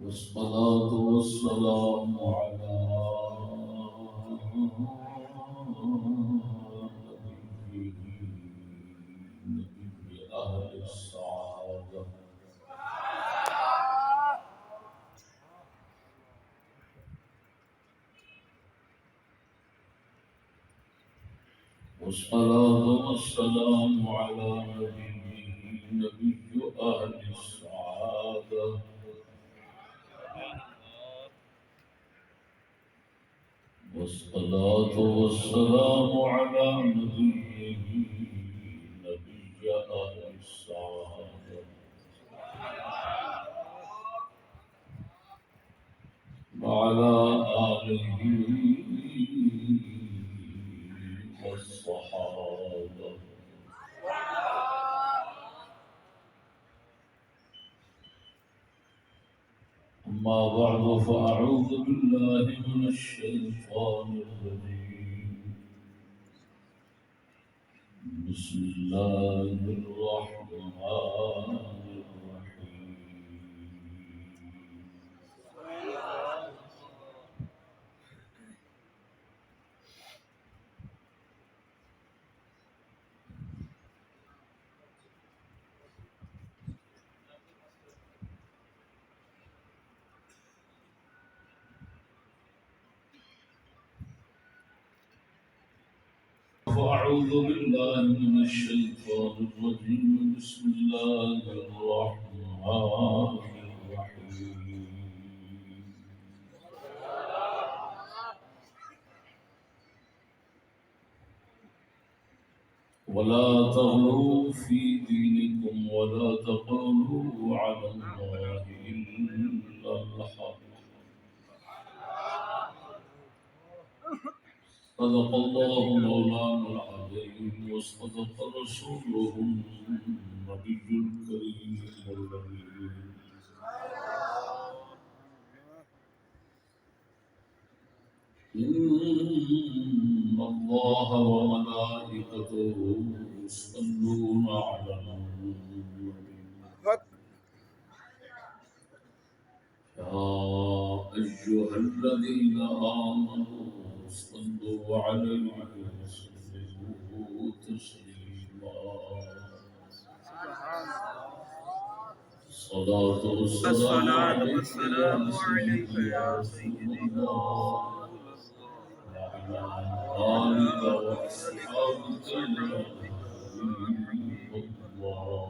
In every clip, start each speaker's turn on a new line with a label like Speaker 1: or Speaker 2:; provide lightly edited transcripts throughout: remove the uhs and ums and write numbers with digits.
Speaker 1: والصلاة والسلام على نبي أهل السعادة والصلاة والسلام على نبي أهل السعادة والصلاة والسلام على نبي أهل السعادة وعلى آله والصحابة. أما بعد فأعوذ بالله من الشيطان الرجيم. بسم الله الرحمن الرحيم. فأعوذ بالله من الشيطان الرجيم. بسم الله الرحمن الرحيم. ولا تغلوا في دينكم ولا تقولوا على الله إلا الحق. صدق الله مولانا العظيم وصدق رسوله النبي الكريم الأمين. إن الله وملائكته يصلون على النبي يا أيها الذين آمنوا صلوا عليه وسلموا تسليما. الصلاة والسلام عليك يا سيدي وعلى آلك وأصحابك يا حبيب الله.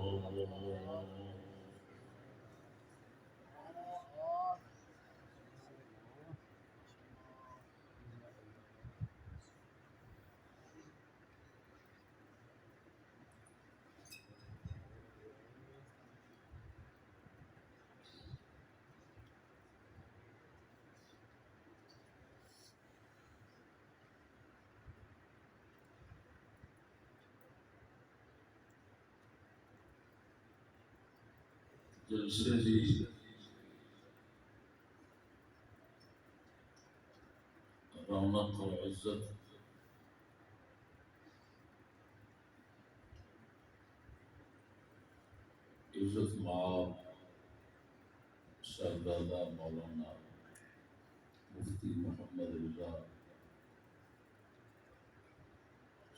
Speaker 1: جلسے ہی رونق و عزت مآب صاحبزادہ مولانا مفتی محمد رضا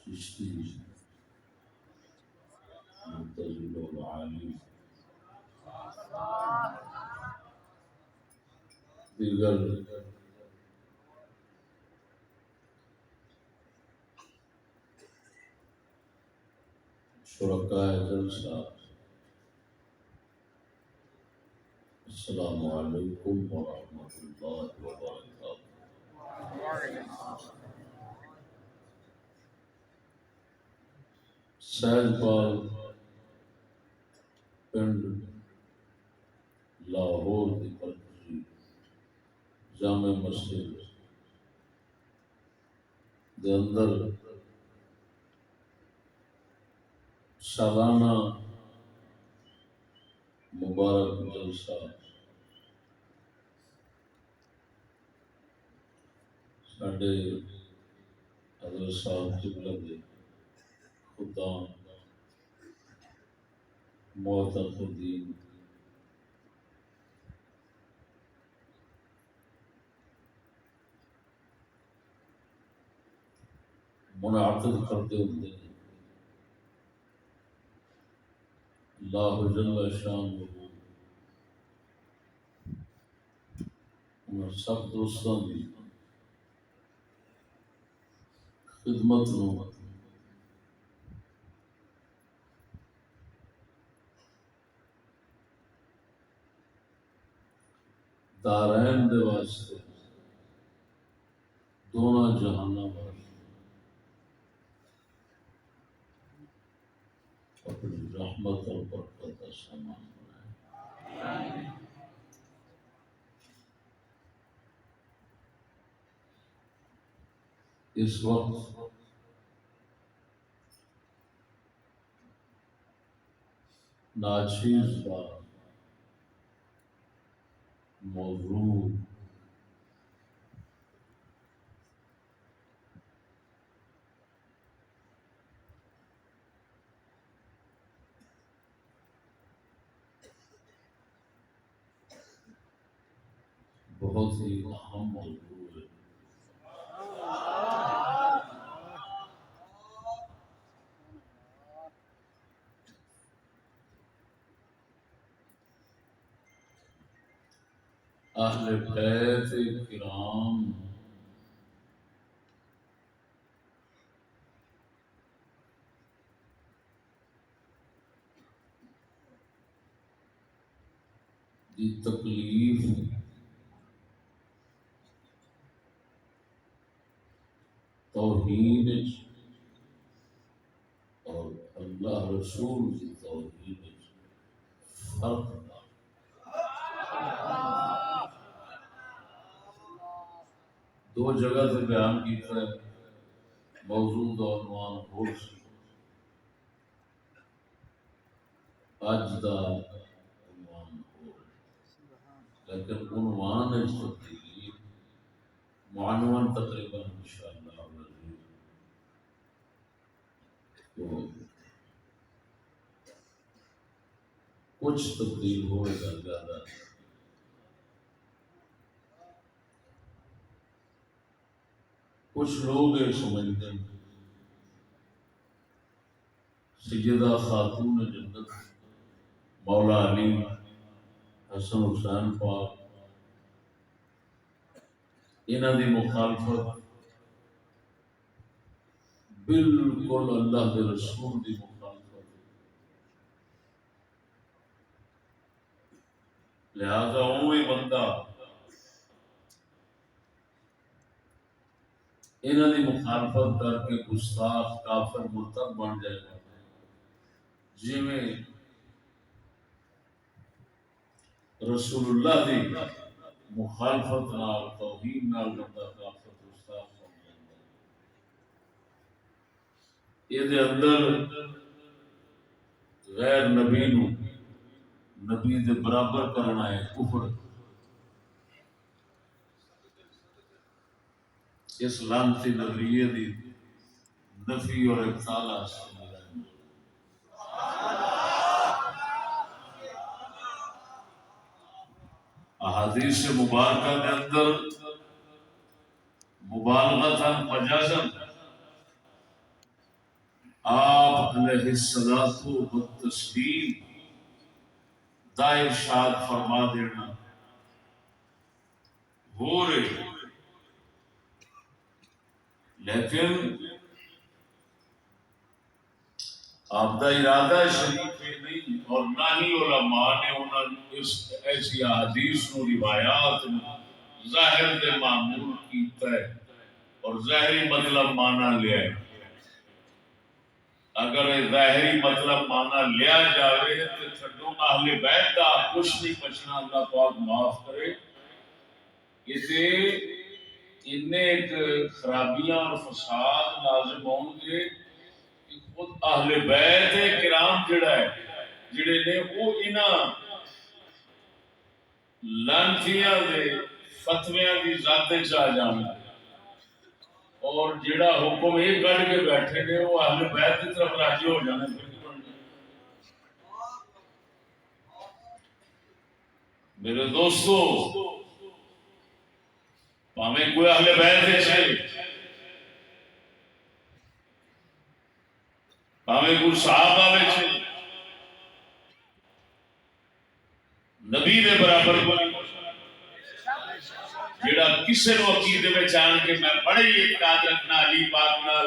Speaker 1: چشتی مرتضی العالی دیگر شرکائے جلسہ، السلام علیکم ورحمۃ اللہ وبرکاتہ۔ سہج پال پنڈ لاہور کی مرکزی جامع مسجد دے اندر سالانہ مبارک جلسہ ساڈے حضرت صاحب قبلہ دے خدام معتقدین منعقد کرتے ہوتے ہیں۔ اللہ جل شان انہاں سب دوستاں دی خدمت نو دارین دے واسطے دونوں جہاناں واسطے اپنی رحمت اور برکت کا سامان بنائے۔ اس وقت ناچیز کا موضوع بہت ہی اہم موضوع ہے۔ اہل بیت کرام دی تکلیف توہین اور اللہ رسول کی توہین فرق دو جگہ سے بیان کیتا ہے۔ موضوع دا عنوان ہو سی اج دا عنوان ہو، لیکن عنوان اس تبدیلی معنون تقریباً انشاءاللہ العزیز تو کچھ تبدیل ہوئے گا زیادہ۔ کچھ لوگ یہ سمجھتے ہیں سیدہ خاتون جنت مولا علی حسن حسین پاک انہاں دی مخالفت بالکل اللہ کے رسول دی مخالفت، لہذا وہی بندہ انہاں دی مخالفت کر کے گستاخ کافر مرتد بن جائے گا۔ جی میں رسول اللہ دی مخالفت نال توہین نال بندہ کافر گستاخ بن جائے گا۔ یہ دے اندر غیر نبی نو نبی دے برابر کرنا ہے کفر۔ اس لعنتی نظریے دی نفی اور ابطال حاصل احادیث مبارکہ کے اندر مبالغتاً مجازاً آپ علیہ الصلوۃ والتسلیم دا ارشاد فرما دینا ہو رہے، لیکن آپ دا ارادہ شریف نہیں، اور نہ ہی علماء نے انہوں اس ایسی احادیث و روایات ظاہر دے معمول کیتا ہے اور ظاہری مطلب مانا لیا ہے۔ اگر ظاہری مطلب مانا لیا جاوے تو چھڈو اہل بیت دا کچھ نہیں بچنا، اللہ پاک معاف کرے۔ اسے ایک خرابیاں اور فساد لازم ہوں گے کہ خود اہل بیت کرام جڑا ہے جڑے نے وہ انہاں لانتیاں دے فتویاں دی ذات چاہ جانا، اور جڑا حکم یہ کر کے بیٹھے نے وہ اہل بیت کی طرف راضی ہو جانا۔ میرے دوستو، پاویں کوئی اہل بیت ہے ਭਾਵੇਂ ਕੋਈ ਸਹਾਬਾ ਵਿੱਚ ਨਬੀ ਦੇ ਬਰਾਬਰ ਕੋਈ ਜਿਹੜਾ ਕਿਸੇ ਨੂੰ ਅਕੀਦੇ ਵਿੱਚ ਆਣ ਕੇ ਮੈਂ ਬੜੇ ਹੀ ਇਤਕਾਦ ਰੱਖਣਾ ਅਲੀ ਪਾਕ ਨਾਲ,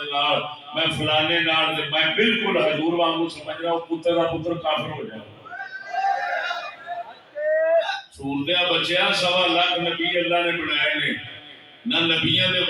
Speaker 1: ਦੇ ਨਾਲ, ਮੈਂ ਫਲਾਣੇ ਨਾਲ, ਤੇ ਮੈਂ ਬਿਲਕੁਲ ਹਜ਼ੂਰ ਵਾਂਗੂ ਸਮਝ ਰਹਾ ਹੂੰ ਪੁੱਤਰ ਦਾ ਪੁੱਤਰ ਕਾਫਰ ਹੋ ਜਾਏ। ਸੂਰਦਿਆਂ ਬੱਚਿਆਂ 1.25 ਲੱਖ ਨਬੀ ਅੱਲਾ ਨੇ ਬਣਾਏ ਨੇ, ਨਾ ਨਬੀਆਂ ਦੇ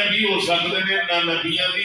Speaker 1: ਨਬੀ ਹੋ ਸਕਦੇ ਨੇ, ਨਾ ਨਬੀਆਂ ਦੀ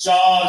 Speaker 1: 4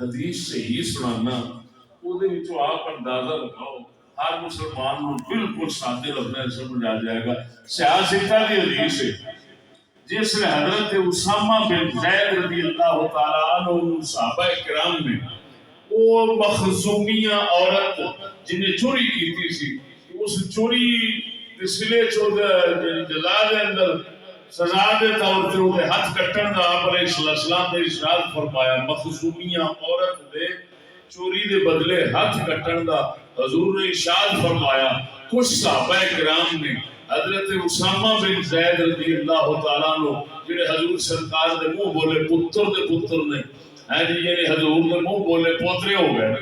Speaker 1: حدیث صحیح سنانا وہ آپ اندازہ لگاؤ ہر مسلمان کو بالکل سادے لفظ سمجھ آ جائے گا. سیاستہ کی حدیث ہے جس نے حضرت اسامہ بن زید رضی اللہ تعالیٰ عنہ صحابہ کرام نے وہ مخزومیہ عورت جنہیں چوری کی تھی اس چوری سلے جزا دے اندر سزا دے طور تے وہ ہاتھ کٹن دا آپ علیہ السلام نے ارشاد فرمایا. مخزومیہ عورت دے چوری دے بدلے ہاتھ کٹن دا حضور نے ارشاد فرمایا. کچھ صحابہ کرام نے حضرت اسامہ بن زید رضی اللہ تعالیٰ عنہ جڑے حضور سرکار دے منہ بولے پتر نے یعنی حضور دے منہ بولے پوترے ہو گئے.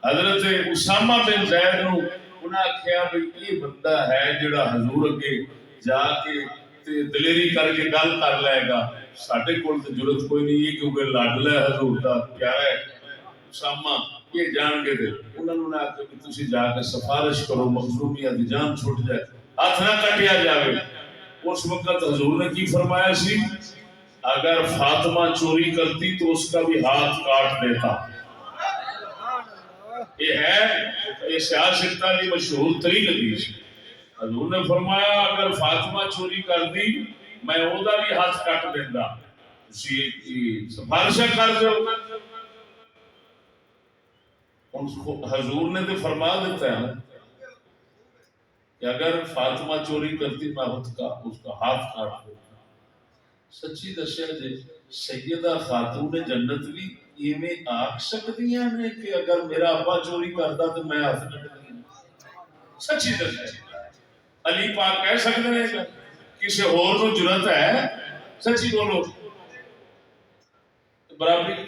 Speaker 1: حضرت اسامہ بن زید نو انہاں آکھیا بھئی یہ بندہ ہے جڑا حضور اگے جا کے دلیری کر کے گل کر لے گا. ساڈے کول تے ضرورت کوئی نہیں ہے کیونکہ لاڈلا ہے حضور دا پیارا ہے اسامہ یہ جان گے. انہوں نے آخر کہ تسی جا کے سفارش کرو مخزومیہ دی جان چھوٹ جائے ہاتھ نہ کٹیا جاوے. اس وقت حضور نے کی فرمایا سی اگر فاطمہ چوری کرتی تو اس کا بھی ہاتھ کاٹ دیتا. یہ ہے یہ سیاست کی مشہور ترین حدیث. حضور نے فرمایا اگر فاطمہ چوری کرتی میں وہ بھی ہاتھ کٹ دینا. سفارش کر دو. حضور نے تو فرما دیتا ہے کہ اگر فاطمہ چوری کرتی میں اس کا ہاتھ کاٹ دیتا. سچی دسیا جی سیدہ خاتون جنت بھی ایویں آکھ سکدیاں نے کہ اگر میرا ابا چوری کرتا تو میں ہاتھ کٹ دینا. سچی دسیا علی پاک کہہ سکتے ہیں کسی اور کو جرت ہے سچی بولو برابری کی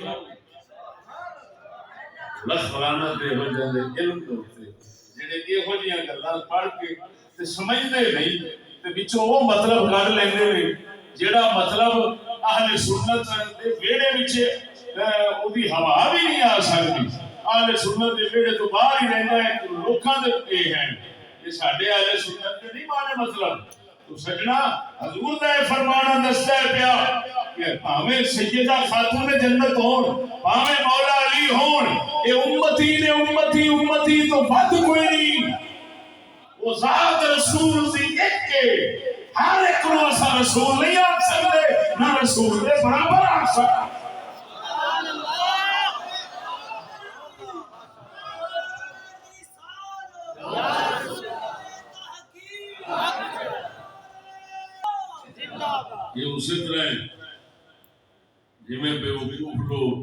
Speaker 1: لکھ لعنت دے ہو جاندے علم دے اوتے جڑے ایہو جیاں گلاں پڑھ کے تے سمجھدے نہیں تے وچوں وہ مطلب کڈ لیندے نے جیڑا مطلب اہل سنت دے ویڑے وچ اودی ہوا بھی نہیں آ سکتی. اہل سنت دے ویڑے تو باہر ہی رہندا ہے لوکاں دے اے ہیں یہ ساڈے اہل سنت دے نہیں مانے مطلب. تو سجنا حضور دا فرمانا دستا ہے پیا کہ بھاویں سیدہ خاتون جنت ہون بھاویں مولا علی ہون اے امتی نے امتی تو بد کوئی نہیں. وہ ذات رسول دی ایک کے ہر ایک کو اسا رسول نہیں آکھ سکتے نہ رسول دے برابر آکھ سکتے. یہ اسی طرح ہے جی میں بیوقوف لوگ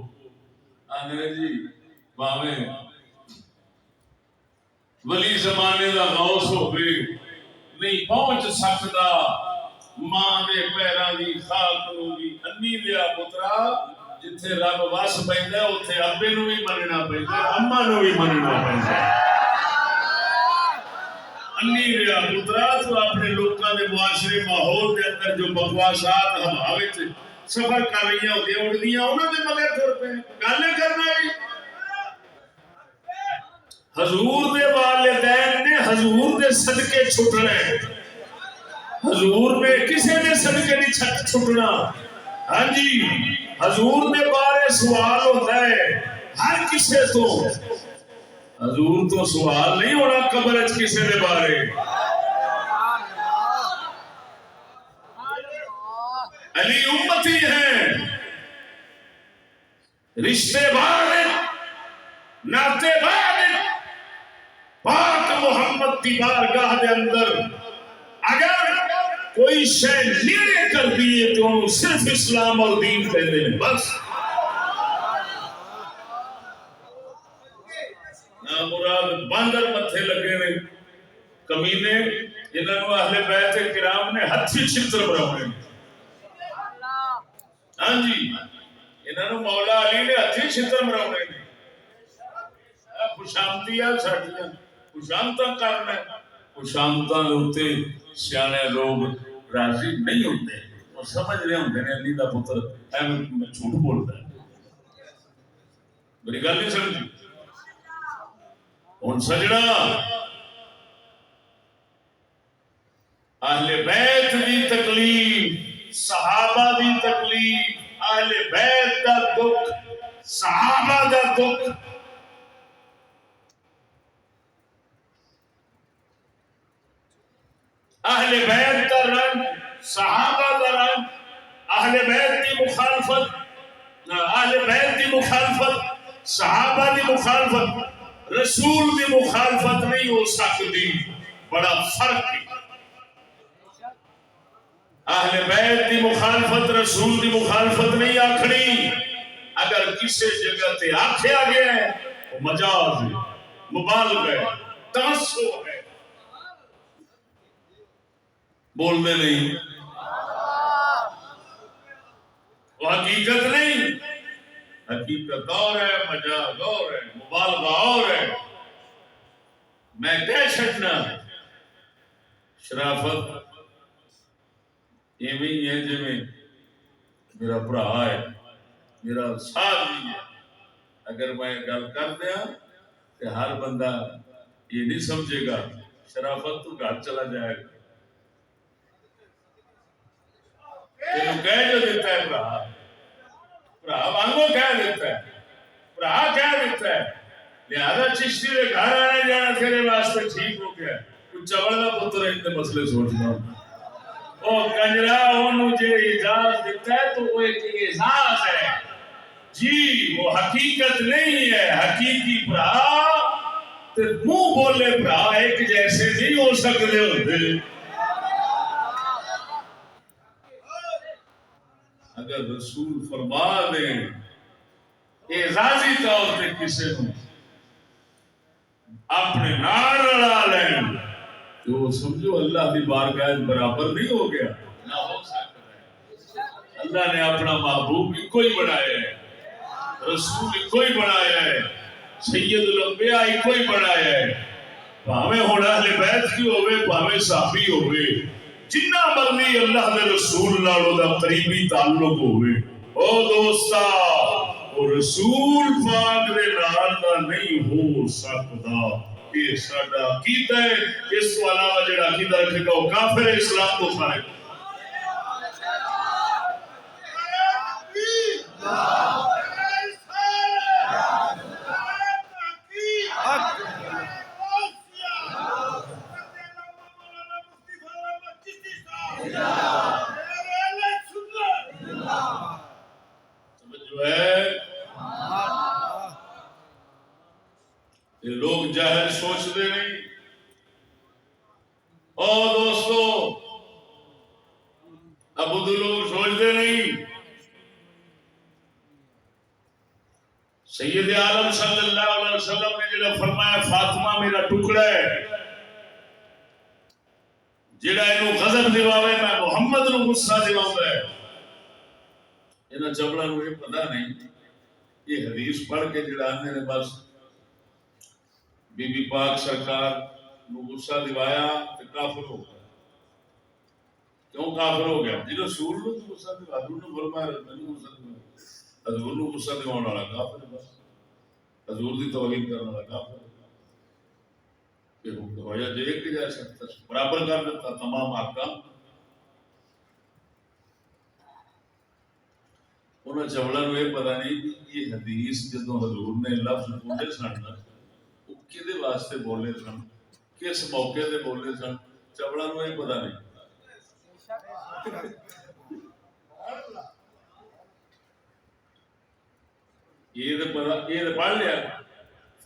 Speaker 1: انگریزی باویں ولی زمانے دا غوث ہوئے نہیں پہنچ سکتا ماں دے پیراں دی خاک نو بھی انی لیا پترا جتھے رب وس پیندا اوتھے ابے نو بھی مننا پیندا اماں نو بھی مننا پیندا. انی لیا پترا تو اپنے لوکاں دے معاشرے ماحول دے اندر جو بکواسات ہوا وچ سفر کر رہی ہوندی اڑدیاں انہاں دے مگر ٹر پے گل کرنا ہے. حضور دے والدین نے حضور دے صدقے چھٹنا ہے. حضور نے کسے دے صدقے نہیں چھٹنا. ہاں جی حضور دے بارے سوال ہوتا ہے ہر کسے تو. حضور تو سوال نہیں ہونا قبر وچ کسے دے بارے. علی امتی ہیں رشتے بار ناتے بار پاک محمد کی بارگاہ دے اندر اگر کوئی شے نیڑے کر دیے تو انہوں صرف اسلام اور دین کہتے ہیں بس. مراد باندر متھے لگے نے کمینے جنہوں اہل بیت کرام نے ہتھی چھتر بناؤنے. ہاں جی انہوں مولا علی نے ہتھی چھتر بناؤنے نے خوشامتیاں ساڈیاں خوشامتاں کرنا خوشامتاں ہوتے سیانے لوگ راضی نہیں ہوتے اور سمجھ رہے ہوندے نے علی دا پتر میں جھوٹ بولتا ہے. میری گل نہیں سمجھی. ہن سجنا اہل بیت دی تکلیف صحابہ دی تکلیف اہل بیت دا دکھ صحابہ دا دکھ اہل بیت دا رنگ صحابہ دا رنگ اہل بیت دی مخالفت اہل بیت دی مخالفت صحابہ دی مخالفت رسول دی مخالفت نہیں ہو سکتی بڑا فرق ہے اہل بیت دی مخالفت رسول دی مخالفت نہیں آکھنی اگر کسی جگہ تے آکھیا گیا ہے وہ مجاز ہے مبالغہ ہے تعصب ہے بولنے نہیں وہ حقیقت نہیں حقیقت اور ہے مجاز اور ہے مبالغہ اور ہے میں کہہ چھٹنا شرافت یہ بھی ہے جی میں میرا بھرا ہے میرا ساتھ بھی ہے اگر میں گل کر دیا کہ ہر بندہ یہ نہیں سمجھے گا شرافت تو گھر چلا جائے گا تینوں کہہ جو دیتا ہے بھرا وانگو کہہ دیتا ہے بھرا کہہ دیتا ہے لہذا چشتی دے گھر آنے جانا تیرے واسطے ٹھیک ہو گیا کچھ چوڑ دا پتر اتنے مسئلے سوچنا او کنجرا انہوں جے اجازت دیتا ہے تو وہ ایک اعزاز ہے جی وہ حقیقت نہیں ہے حقیقی بھرا تے منہ بولے بھرا ایک جیسے نہیں ہو سکتے ہوتے اگر رسول فرما دیں اعزازی طور پہ کسی کو اپنے نال رلا لیں تو سمجھو اللہ کی بارگاہ برابر نہیں ہو گیا نہ ہو سکتا ہے اللہ نے اپنا محبوب بھی کوئی بنایا ہے رسول بھی کوئی بنایا ہے سید الانبیاء ہی کوئی بنایا ہے بھاویں ہونا اہل بیت کی ہوئے بھاویں صحابی ہوئے جنہ مرضی اللہ دے رسول نالوں دا قریبی تعلق ہوئے او دوستا وہ رسول پاک دے نال دا نہیں ہو سکتا یہ ساڈا عقیدہ ہے اس کو علاوہ جڑا عقیدہ رکھے گا وہ کافر ہے اسلام کو خارج لوگ جاہل سوچتے نہیں اور دوستو ابو لوگ سوچتے نہیں سید عالم صلی اللہ علیہ وسلم نے جڑا فرمایا فاطمہ میرا ٹکڑا ہے جڑا اینو غضب دیواوے میں محمد نو غصہ دیواؤں ہے انہاں چبڑاں نو یہ پتہ نہیں یہ حدیث پڑھ کے جڑا آنے نے بس بی بی پاک سرکار نو غصہ دوایا تو کافر ہو گیا کیوں کافر ہو گیا جی رسول نو غصہ دوا حضور نے فرمایا نہیں غصہ دوا حضور نو غصہ دوانے والا کافر ہے بس حضور دی توہین کرنے والا کافر ہے کہ ہویا جو ایک جیسا برابر کر دیتا تمام احکام انہاں چوڑا نو یہ پتہ نہیں یہ حدیث جدوں حضور نے لفظ بولے سن کدے واسطے بولے سن کس موقع تے بولے سن چوڑا نو یہ پتہ نہیں یہ پڑھ لیا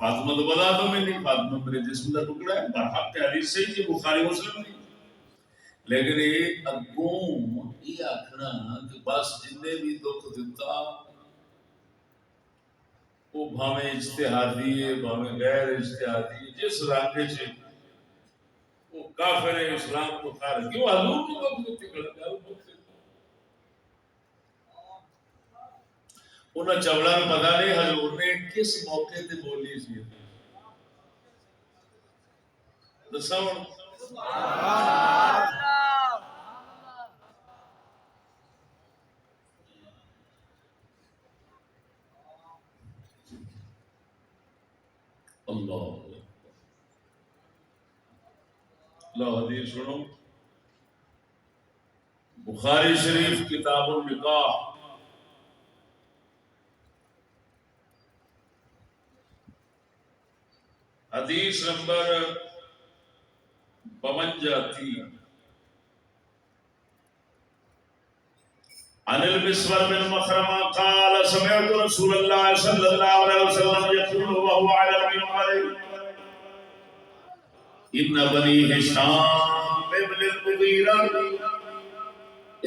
Speaker 1: فاطمہ تو بتا دو میں نہیں فاطمہ میرے جسم کا ٹکڑا ہے برحق حدیث سے ہی بخاری مسلم نہیں لیکن یہ اگوں یہ آخنا کہ بس جن بھی دکھ دیتا وہ بھاویں اجتہادی ہے بھاویں غیر اجتہادی ہے جس رنگ سے وہ کافر ہے اسلام کو خارج کیوں حضور کو دکھ دیتی غلط ہے انہاں چوڑا میں پتہ نہیں حضور نے کس موقع تے بولی سی دساں اللہ اللہ حدیث سنو بخاری شریف کتاب النکاح حدیث نمبر 52 عن المسور بن مخرمہ قال سمعت رسول اللہ صلی اللہ علیہ وسلم يقول وهو على المنبر ان بني هشام ابن المغيرة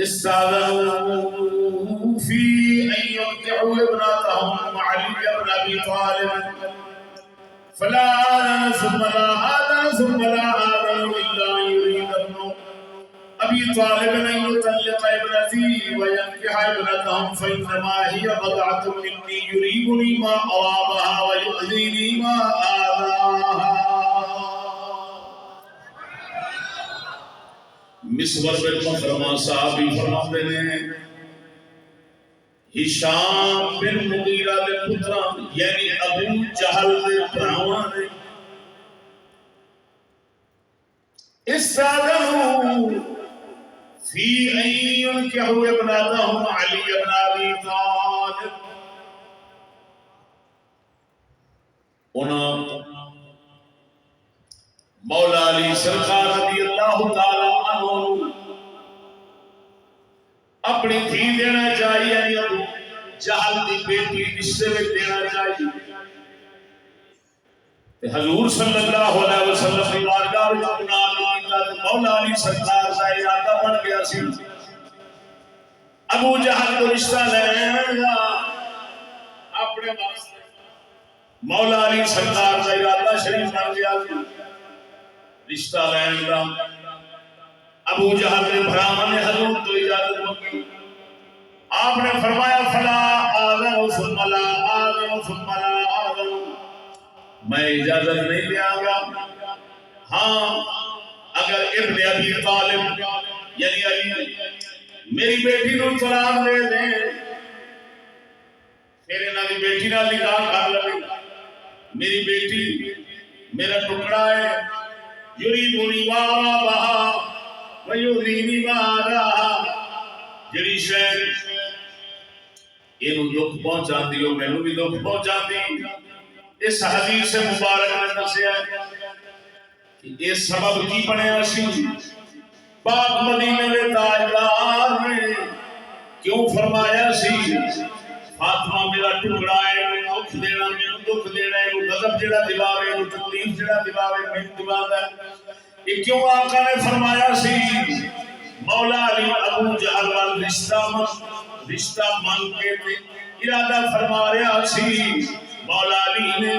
Speaker 1: استاذنوا في ان يرجعوا ابنتهم علي بن ابي طالب فلا آذن ثم لا آذن ثم لا آذن إلا يريد ابن أبي طالب أن يطلق ابنتي وينكح ابنتهم فإنما هي بضعة مني يريبني ما أرابها ويؤذيني ما آذاها. مسور بن مخرمہ صحابی فرماتے ہیں ہشام بن مغیرہ دے پتراں یعنی ابو جہل دے بھراواں نے استاذنوا فی ان ينكحوا ابنتهم علی بن ابی طالب انہاں مولا علی سرکار رضی اللہ تعالی عنہ اپنی دھی دینا چاہیے یعنی ابو جہل دی بیٹی رشتے میں دینا چاہیے. حضور صلی اللہ علیہ وسلم کی بارگاہ میں اپنا مولا علی سرکار کا ارادہ بن گیا سی ابو جہل کو رشتہ لینا اپنے واسطے. مولا علی سرکار کا ارادہ شریف بن گیا سی رشتہ لینا. ابو جہل کے بھراواں نے حضور تو اجازت مانگی. آپ نے فرمایا فلا آذن ثم لا آذن ثم لا آذن میں اجازت نہیں دیا گا ہاں اگر ابن ابی طالب یعنی علی میری بیٹی نو طلاق دے دیں پھر انہاں دی بیٹی نال نکاح کر لے. میری بیٹی میرا ٹکڑا ہے یریدنی ما بہا ویؤذینی ما آذاہا جڑی شے اینو دکھ پہنچاندی ہو مینوں بھی دکھ پہنچاندی. اس حدیث مبارک نے دسیا کہ یہ سبب کی بنیا سی پاک مدینے دے تاجدار نے کیوں فرمایا سی فاطمہ میرا ٹکڑا ہے مینوں دکھ دینا مینوں دکھ دینا ہے غضب جڑا دلاوے اینو تکلیف جڑا دلاوے مینوں دلاوندا ہے. یہ کیوں آقا نے فرمایا سی مولا علی ابو جہل وال رشتہ مانگ کے ارادہ فرما رہا سی. مولا علی نے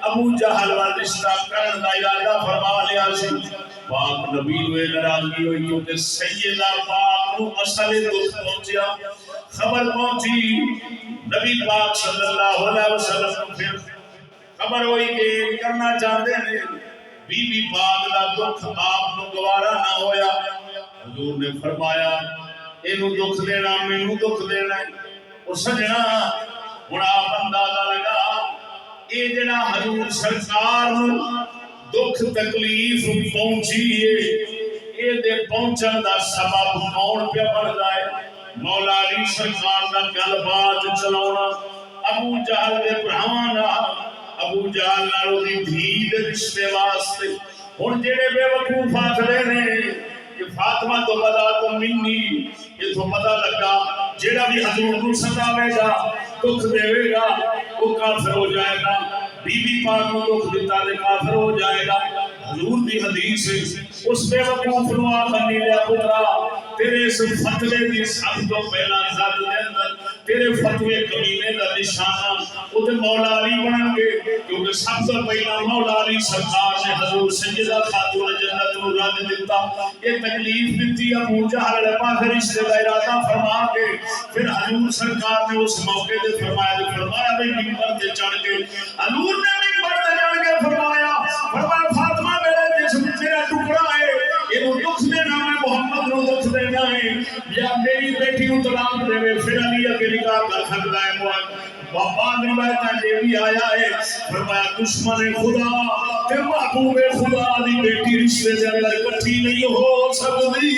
Speaker 1: ابو جہل وال رشتہ کرن دا ارادہ فرما لیا سی. پاک نبی نو ناراضگی ہوئی کیونکہ سیدہ پاک نو اصل دکھ پہنچیا خبر پہنچی نبی پاک صلی اللہ علیہ وسلم کو پھر خبر ہوئی کہ کرنا چاہتے ہیں بی بی پاک دا دکھ آپ نو گوارا نہ ہویا. حضور نے فرمایا اینو دکھ دینا مینوں دکھ دینا اور سجنا ہن آپ اندازہ لگا اے جڑا حضور سرکار نو دکھ تکلیف پہنچی ہے اے دے پہنچن دا سبب کون پہ بندا ہے؟ مولا علی سرکار دا گل بات چلاونا ابو جہل دے بھراواں نال ابو جہل نال دی دھی دے رشتے واسطے. ہن جڑے بے وقوف آکھدے نے کہ فاطمہ تو بدا تو منی یہ تو پتہ لگا جڑا بھی حضور کو ستاوے گا دکھ دے گا وہ کافر ہو جائے گا. بی بی پاک کو دکھ دیتا ہے کافر ہو جائے گا. حضور دی حدیث اس بے وقوف نو آخر نہیں لیا پترا تیرے اس فتوے دی سب تو پہلا زد دے اندر تیرے فتوے کمینے دا نشانہ وہ تے مولا علی بنن گے کیونکہ سب تو پہلا مولا علی سرکار نے حضور سیدہ خاتون جنت نو رد دیتا. یہ تکلیف دیتی ابو جہل پاک رشتے دا ارادہ فرما کے پھر حضور سرکار نے اس موقع تے فرمایا بھئی منبر تے چڑھ کے حضور نے منبر تے چڑھ کے فرمایا فاطمہ میرے جسم میرا ٹکڑا ہے یہ دکھ دینا میں محمد نو دکھ دینا ہے یا میری بیٹی کو طلاق دے پھر علی کے نکاح کر سکتا ہے. بعد روایت یہ بھی آیا ہے فرمایا دشمن خدا تے محبوب خدا دی بیٹی رشتے دے اندر اکٹھی نہیں ہو سکتی.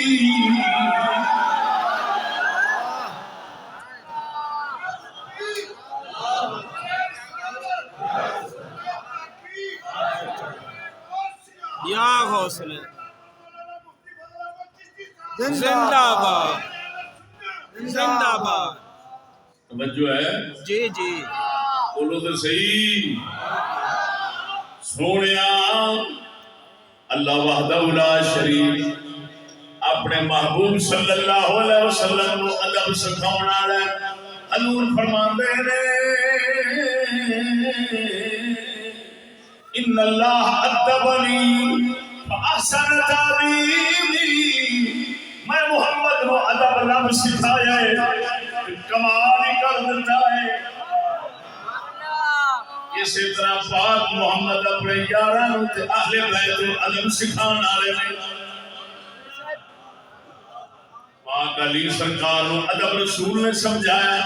Speaker 2: یا حوصلہ زندہ باد زندہ باد
Speaker 1: توجہ ہے
Speaker 2: جی جی
Speaker 1: بولو تو صحیح سونیا اللہ وحدہ لا شریک اپنے محبوب صلی اللہ علیہ وسلم کو ادب سکھاؤن والا حضور فرماندے نے ان اللہ ادبنی فاحسن تعلیمی میں محمد کو ادب رب سکھایا ہے کمال ہی کر دیتا ہے اسی طرح پاک محمد اپنے یاراں تے اہل بیت ادب سکھانے والے نے پاک علی سرکار کو ادب رسول نے سمجھایا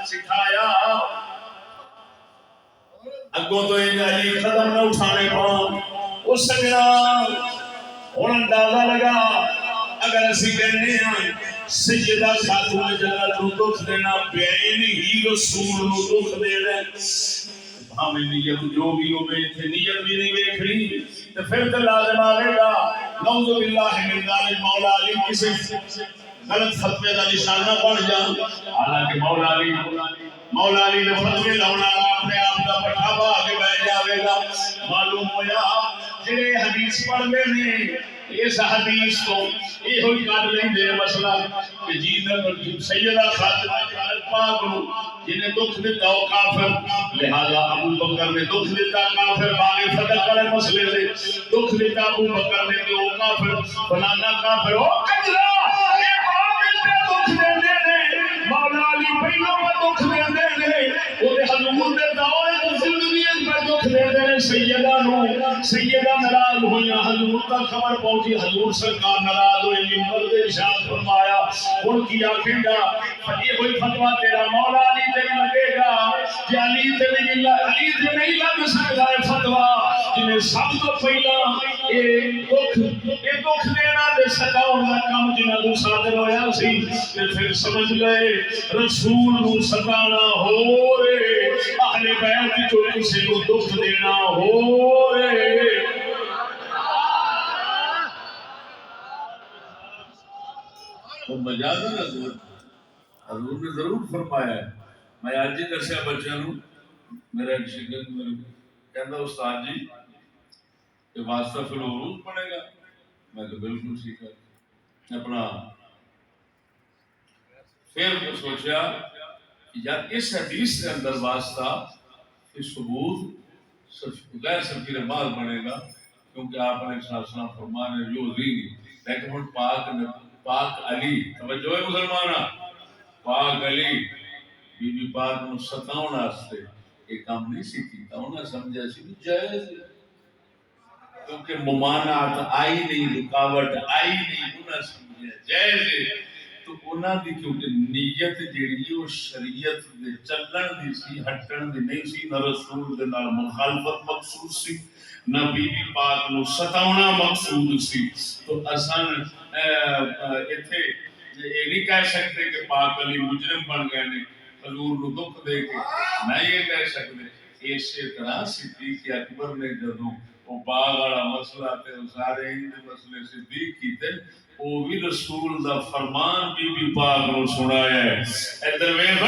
Speaker 1: سکھایا اگوں تو علی قدم نہ اٹھانے پاؤ اس سجنا ہن اندازہ لگا اگر اسی کہنے ہیں سیدہ خاتون جنت نو دکھ دینا بین ہی رسول نو دکھ دینا ہمیں نیت جو بھی ہو گئی تھے نیت بھی نہیں دیکھنی تو پھر تو لازم آئے گا نعوذ باللہ من ذالک مولا علی کسی غلط فتوے کا نشانہ بن جان حالانکہ مولا علی نے فتوے لاؤنا اپنے آپ کا پٹھاوا آگے بیٹھ جاوے گا معلوم ہوا جڑے حدیث پڑھتے ہیں اس حدیث کو یہ ہوئی کر لیں دے مسئلہ کہ جی سیدہ خاتمہ پاک نو جنہیں دکھ دیتا ہو کافر لہذا ابو بکر نے دکھ دیتا کافر باغ فتح کرے مسئلے سے دکھ دیتا ابو بکر نے کہ وہ کافر فلانا کافر ہو کجرا دکھ دے دے مولا علی پہلو میں دکھ دے دے وہ حضور دے دور زندگی میں دکھ دے دے سیدہ نو سیدہ ناراض ہوئیاں حضور کا خبر پہنچی حضور سرکار ناراض ہوئے منبر دے ارشاد فرمایا ان کی آنکھیں گا یہ کوئی فتویٰ تیرا مولا علی تے لگے گا کہ علی تے نہیں لگ سکتا ہے فتویٰ جنہیں سب تو پہلا یہ دکھ دینا دے سکاؤں کا کام جنہیں تو صادر ہویا سی پھر سمجھ لئے رسول نو سکانا ہو رے اہل بیت جو کسی کو دکھ دینا ہو رے وہ مجاز ہے حضور نے ضرور فرمایا ہے میں آج ہی دسیا بچوں میرا ایک شاگرد کہندا استاد جی کہ واسطہ فی العروج پڑے گا میں تو بالکل سیکھا اپنا پھر سوچا کہ یار اس حدیث کے اندر واسطہ کہ ثبوت غیر سفیر مال بنے گا کیونکہ آپ نے شاسنا فرمانے جو ذی لیکن ہن پاک علی توجہ ہے مسلمانہ پاک علی بی بی پاک نو ستاؤن واسطے یہ کام نہیں سی کیتا انہاں سمجھا سی جائز کیونکہ ممانعت آئی نہیں رکاوٹ آئی نہیں انہاں سمجھا جائز تو انہاں دی کیونکہ نیت جیڑی وہ شریعت دے چلن دی سی ہٹن دی نہیں سی نہ رسول دے نال مخالفت مقصود سی نہ بی بی پاک نو ستاونا مقصود سی تو اساں ایتھے یہ نہیں کہہ سکتے کہ پاک علی مجرم بن گئے نے حضور نو دکھ دے کے نہ یہ کہہ سکتے اسی طرح صدیق اکبر نے جدوں وہ باغ والا مسئلہ تے سارے ہند مسئلے صدیق کیتے وہ بھی رسول دا فرمان بی بی پاک نو سنایا ہے ادھر ویکھ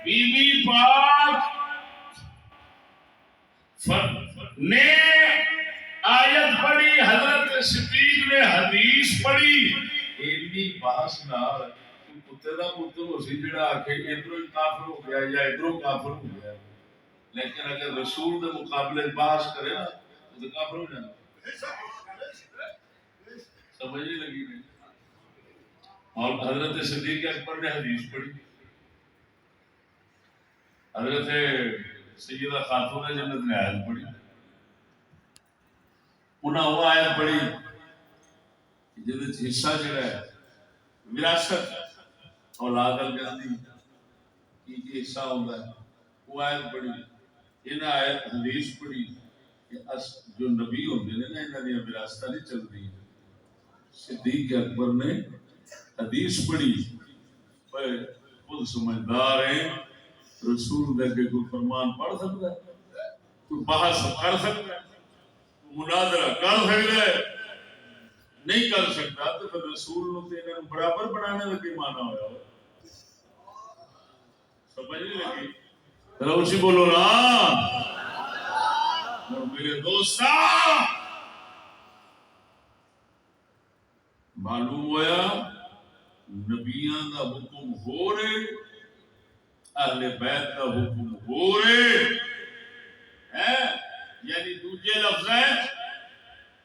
Speaker 1: بی بی پاک نے آیت پڑھی حضرت صدیق نے حدیث پڑھی اینی بحث نہ کتے دا پتر ہو سی جڑا آکھے ادھروں کافر ہو گیا یا ادھروں کافر ہو گیا لیکن اگر رسول دے مقابلے بحث کرے نا تو کافر ہو جانا سمجھ نہیں لگی نہیں اور حضرت صدیق اکبر نے حدیث پڑھی حضرت سیدہ خاتون جنت نے آیت پڑھی انہاں وہ آیت پڑھی جہد حصہ جڑا ہے وراثت اولاد الجنتی کی حصہ ہوتا ہے وہ آیت پڑھی انہاں آیت حدیث پڑھی کہ جو نبی ہوندے نے نا انہاں دی وراثت نہیں چلدی صدیق اکبر نے حدیث پڑھی خود سمجھدار ہیں رسول دے کے کوئی فرمان پڑھ سکتا ہے کوئی بحث کر سکتا ہے مناظرہ کر سکتا ہے نہیں کر سکتا تو پھر رسول نو تے انہاں نوں برابر بنانے دا کی معنی ہویا ہو سمجھ نہیں لگی ذرا اسی بولو نا اور میرے دوستا معلوم ہویا نبیاں دا حکم ہو رہے اہل بیت دا حکم ہو رہے ہیں یعنی دوجے لفظ ہے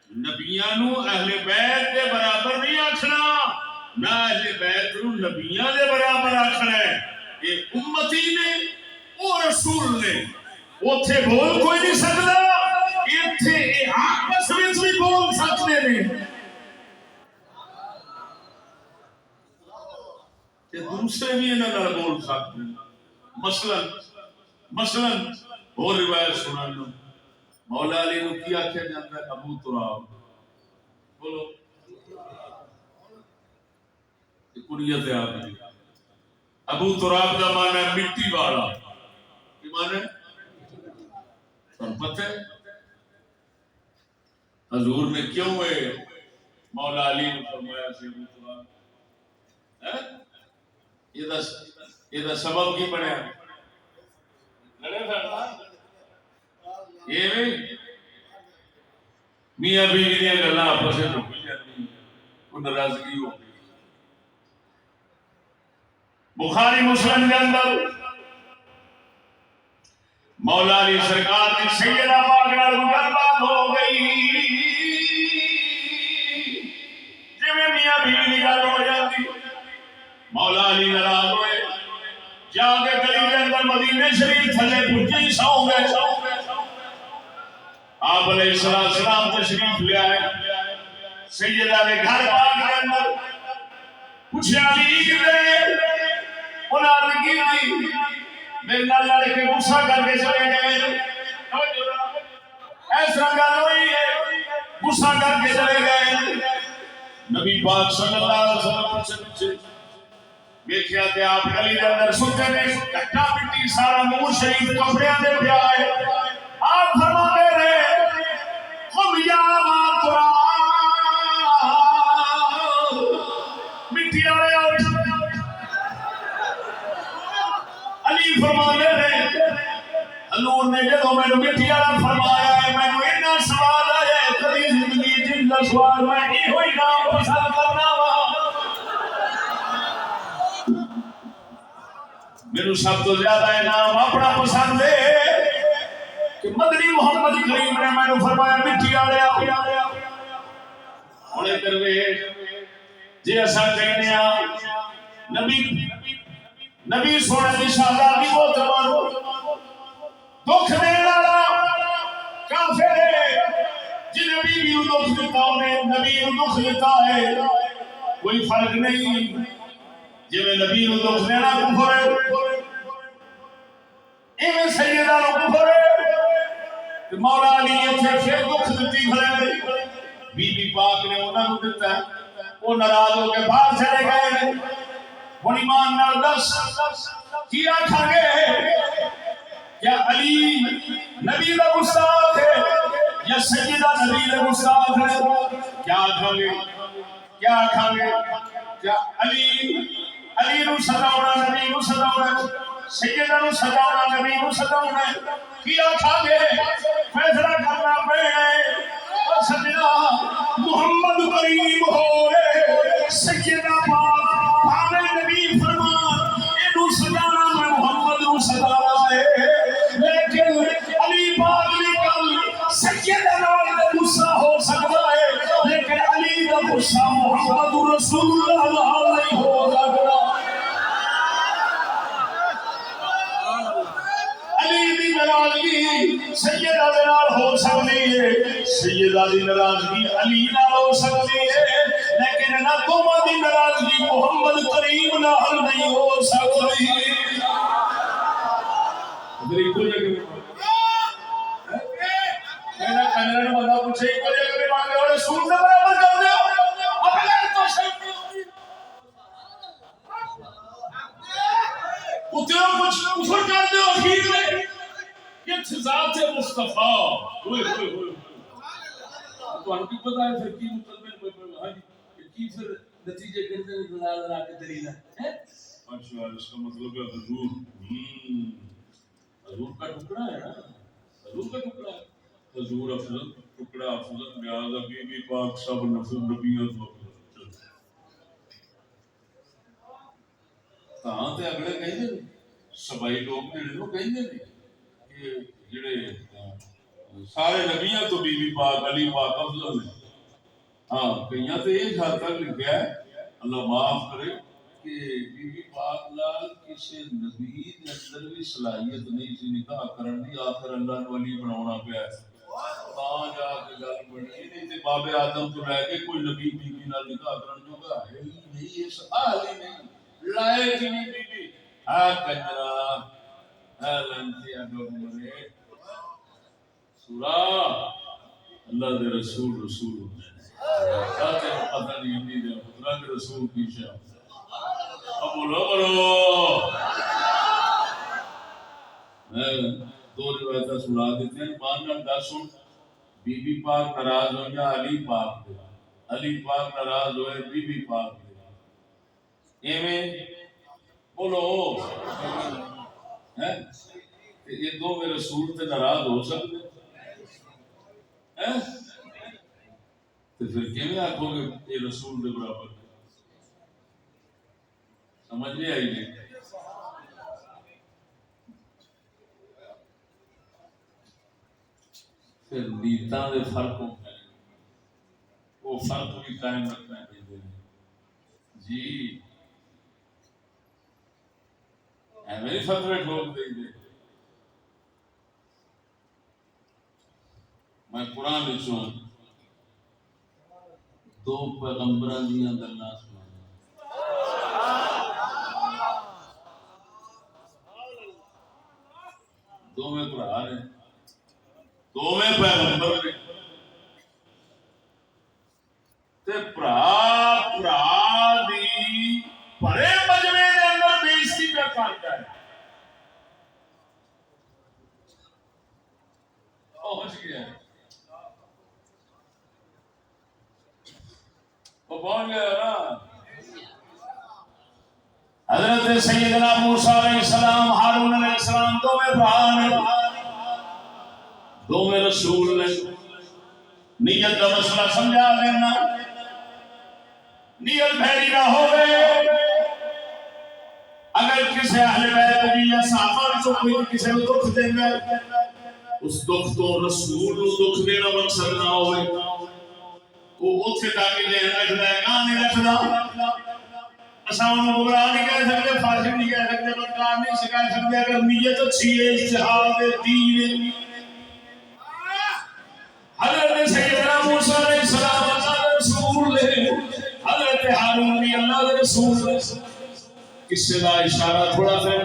Speaker 1: نبیاں نو اہل بیت دے برابر نہیں آکھنا نہ اہل بیت نو نبیاں دے برابر آکھنا ہے یہ امتی نے او رسول نے اوتھے بول کوئی نہیں سکدا ایتھے آپس وچ بھی بول سکدے نے کہ دوسرے بھی انہاں نال بول سکتے ہیں مثلا اور روایت سنانا مولا علی نو کیا آکھیا جاتا ہے ابو تراب بولو کنیت ہے آپ کی ابو تراب کا معنی ہے مٹی والا کی معنی ہے تم پتہ ہے حضور نے کیوں ہے مولا علی نے فرمایا سی ابو تراب یہ دا سبب کی بنیا یہ میاں بیوی دیا گلا آپس میں رک جاتی کوئی ناراضگی ہو گئی بخاری مسلم کے اندر مولا علی سرکار کی سیدہ پاک نال گلبات ہو گئی جی میاں بیوی کی گل ہو جاتی مولا علی ناراض ہوئے جا کے گلی کے اندر مدینے شریف تھلے پھجے ہی سو گئے آپ علیہ السلام تشریف لے آئے سیدہ نے گھر پاک کے اندر پوچھا علی کدھر انہاں عرض کی میرے نال لڑ کے غصہ کر کے چلے گئے ایسا گل ہوئی ہے غصہ کر کے چلے گئے نبی پاک صلی اللہ علیہ وسلم پیچھے دیکھیا تے آپ گلی دے اندر ستے نے کٹا مٹی سارا نور شریف کپڑے دے پیا ہے آپ فرماتے رہے قم یا ترا مٹی والے علی فرماتے رہے حضور نے جدوں مینوں مٹی والا فرمایا ہے مینوں اتنا سوال آیا ہے کبھی زندگی جن دا سوال میں ایہو ہی نام پسند کرنا وا میرے سب تو زیادہ انعام اپنا پسند ہے کہ مدنی محمد کریم نے میں نے فرمایا مٹی آیا ہوں درویش جی ایسا کہنے نبی سونے کی شہزادی کو تمانو دکھ دینے والا کافر ہے جن نبی بھی دکھ دیتا انہیں نبی دکھ دیتا ہے کوئی فرق نہیں جی میں نبی نو دکھ دینا کفر ہے ایویں سیدہ نو کفر ہے مولا علی نے پھر دکھ دتی کھڑے بی بی پاک نے انہاں نو دتا وہ ناراض ہو کے باہر چلے گئے ہن ایمان نال دس کی آکھاں گے کیا علی نبی دا گستاخ ہے یا سیدہ نبی دا گستاخ ہے کیا آکھاں گے کیا علی نو سداونا نبی نو سداونا سیدہ نو سداونا نبی نو سداونا کی آکھاں گے فیصلہ کرنا پڑے اور سجدہ محمد کریم ہوئے سیدہ پاک بھاوے نبی فرمان اینو سدانا میں محمد نو سدانا ہے لیکن علی پاک نے کل سیدہ نال غصہ ہو سکتا ہے لیکن علی کا غصہ محمد رسول اللہ نہیں ہو سکتا علی دی ناراضگی سیدہ دے نال ہو سکتی ہے سیدہ دی ناراضگی علی نال ہو سکتی ہے لیکن نہ دوواں دی ناراضگی محمد کریم نال نہیں ہو سکتی میری کوئی میرا کانر بندہ پوچھے کو جگہ پہ مانگے اور رسول سے برابر کر دے اپنے تو شک اتنا کچھ کفر کر دے ٹھیک ہے یہ ذات مصطفیٰ ہوئے ਤੁਹਾਨੂੰ ਕੀ ਪਤਾ ਹੈ ਫਿਰ ਕੀ ਮੁਕੱਦਮੇ ਹਾਂਜੀ کی پھر نتیجے کرتے ہیں دلال لا کے دلیل ہے ماشاء اللہ اس کا مطلب ہے حضور حضور کا ٹکڑا ہے نا حضور کا ٹکڑا ہے حضور افضل ٹکڑا افضل لہذا بی بی پاک سب نفس نبیت وقت تاں تے اگلے کہندے نے سبائی لوگ جڑے نو کہندے نے کہ جڑے سارے نبیوں تو بی بی پاک علی پاک افضل ہے ہاں کہیں تو ایک حد تک لکھا ہے اللہ معاف کرے کہ بی بی پاک لال کسی نبی کے اندر بھی صلاحیت نہیں سی نکاح کرن دی آخر اللہ نے ولی بناونا پیا تاں جا کے گل بنی نہیں تے باب آدم تو لے کے کوئی نبی بی بی نال نکاح کرن جو گا ہے ہی نہیں اس حال ہی نہیں لائق ہی نہیں بی بی آ کنجرا اے لنتی اگو مرے سورا اللہ دے رسول رسول ہوتے ہیں پتہ نہیں ہمیں دے خدا کے رسول کی شاہ اب بولو بولو میں دو روایتیں سنا دیتے ہیں ماننا دس سن بی بی پاک ناراض ہو یا علی پاک دے علی پاک ناراض ہوئے بی بی پاک دے ایویں بولو ہیں یہ دو میں رسول تے ناراض ہو سکتے ہیں تو پھر کیوں آخو گے یہ رسول دے برابر سمجھ نہیں آئی نہیں پھر نیتاں دے فرق ہوتے ہیں وہ فرق بھی قائم رکھنا چاہیے جی میری فتوے ٹھوک دیں گے میں قرآن وچوں دو پیغمبراں دیاں گلاں سناواں دوویں بھرا نے دوویں پیغمبر نے تے بھرا دی بڑے مجمع دے اندر بےعزتی پہ کردا ہے پہنچ گیا وہ پہنچ گیا نا حضرت سیدنا موسیٰ علیہ السلام ہارون علیہ السلام دو میں بھرا نے دو میں رسول نے نیت کا مسئلہ سمجھا دینا نیت بھیڑی نہ ہوئے اگر کسی اہل بیت کی یا صحابہ جو کوئی کسی کو دکھ دیں گے اس دکھ تو رسول کو دکھ دینا مقصد نہ ہوئے وہ اتھے تاکہ لے رکھتا ہے کہاں نہیں رکھتا اساں انہوں گمراہ نہیں کہہ سکتے فاسق نہیں کہہ سکتے بدکار نہیں سکھا سکتے اگر نیت اچھی ہے اجتہاد دین حضرت سیدنا موسیٰ علیہ السلام اللہ کے رسول ہے حضرت ہارون بھی اللہ کے رسول ہے کس کا اشارہ تھوڑا سا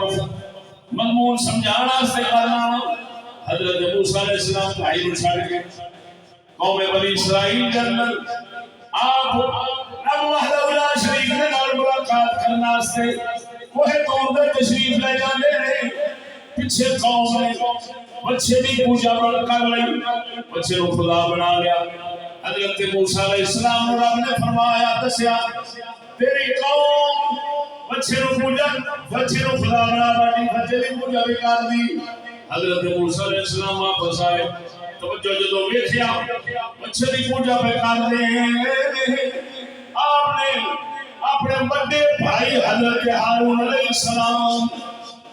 Speaker 1: مضمون سمجھانا سے کرنا حضرت موسیٰ علیہ السلام بھائی کو چھڑ کے قوم بنی اسرائیل کے اندر آپ رب وحدہ لا شریک کے نال ملاقات کرنا سے کوہ طور پر تشریف لے جاندے رہے پیچھے قوم نے بچے کی پوجا کر لی بچے کو خدا بنا لیا حضرت موسیٰ علیہ السلام رب نے فرمایا دسیا تیری قوم بچے کو پوجا بچے کو خدا بنا بیٹھی بچے کی پوجا بھی کر دی حضرت موسیٰ علیہ السلام واپس آئے توجہ جدو ویکھیا بچے کی پوجا پہ کر دے آپ نے اپنے بڑے بھائی حضرت ہارون علیہ السلام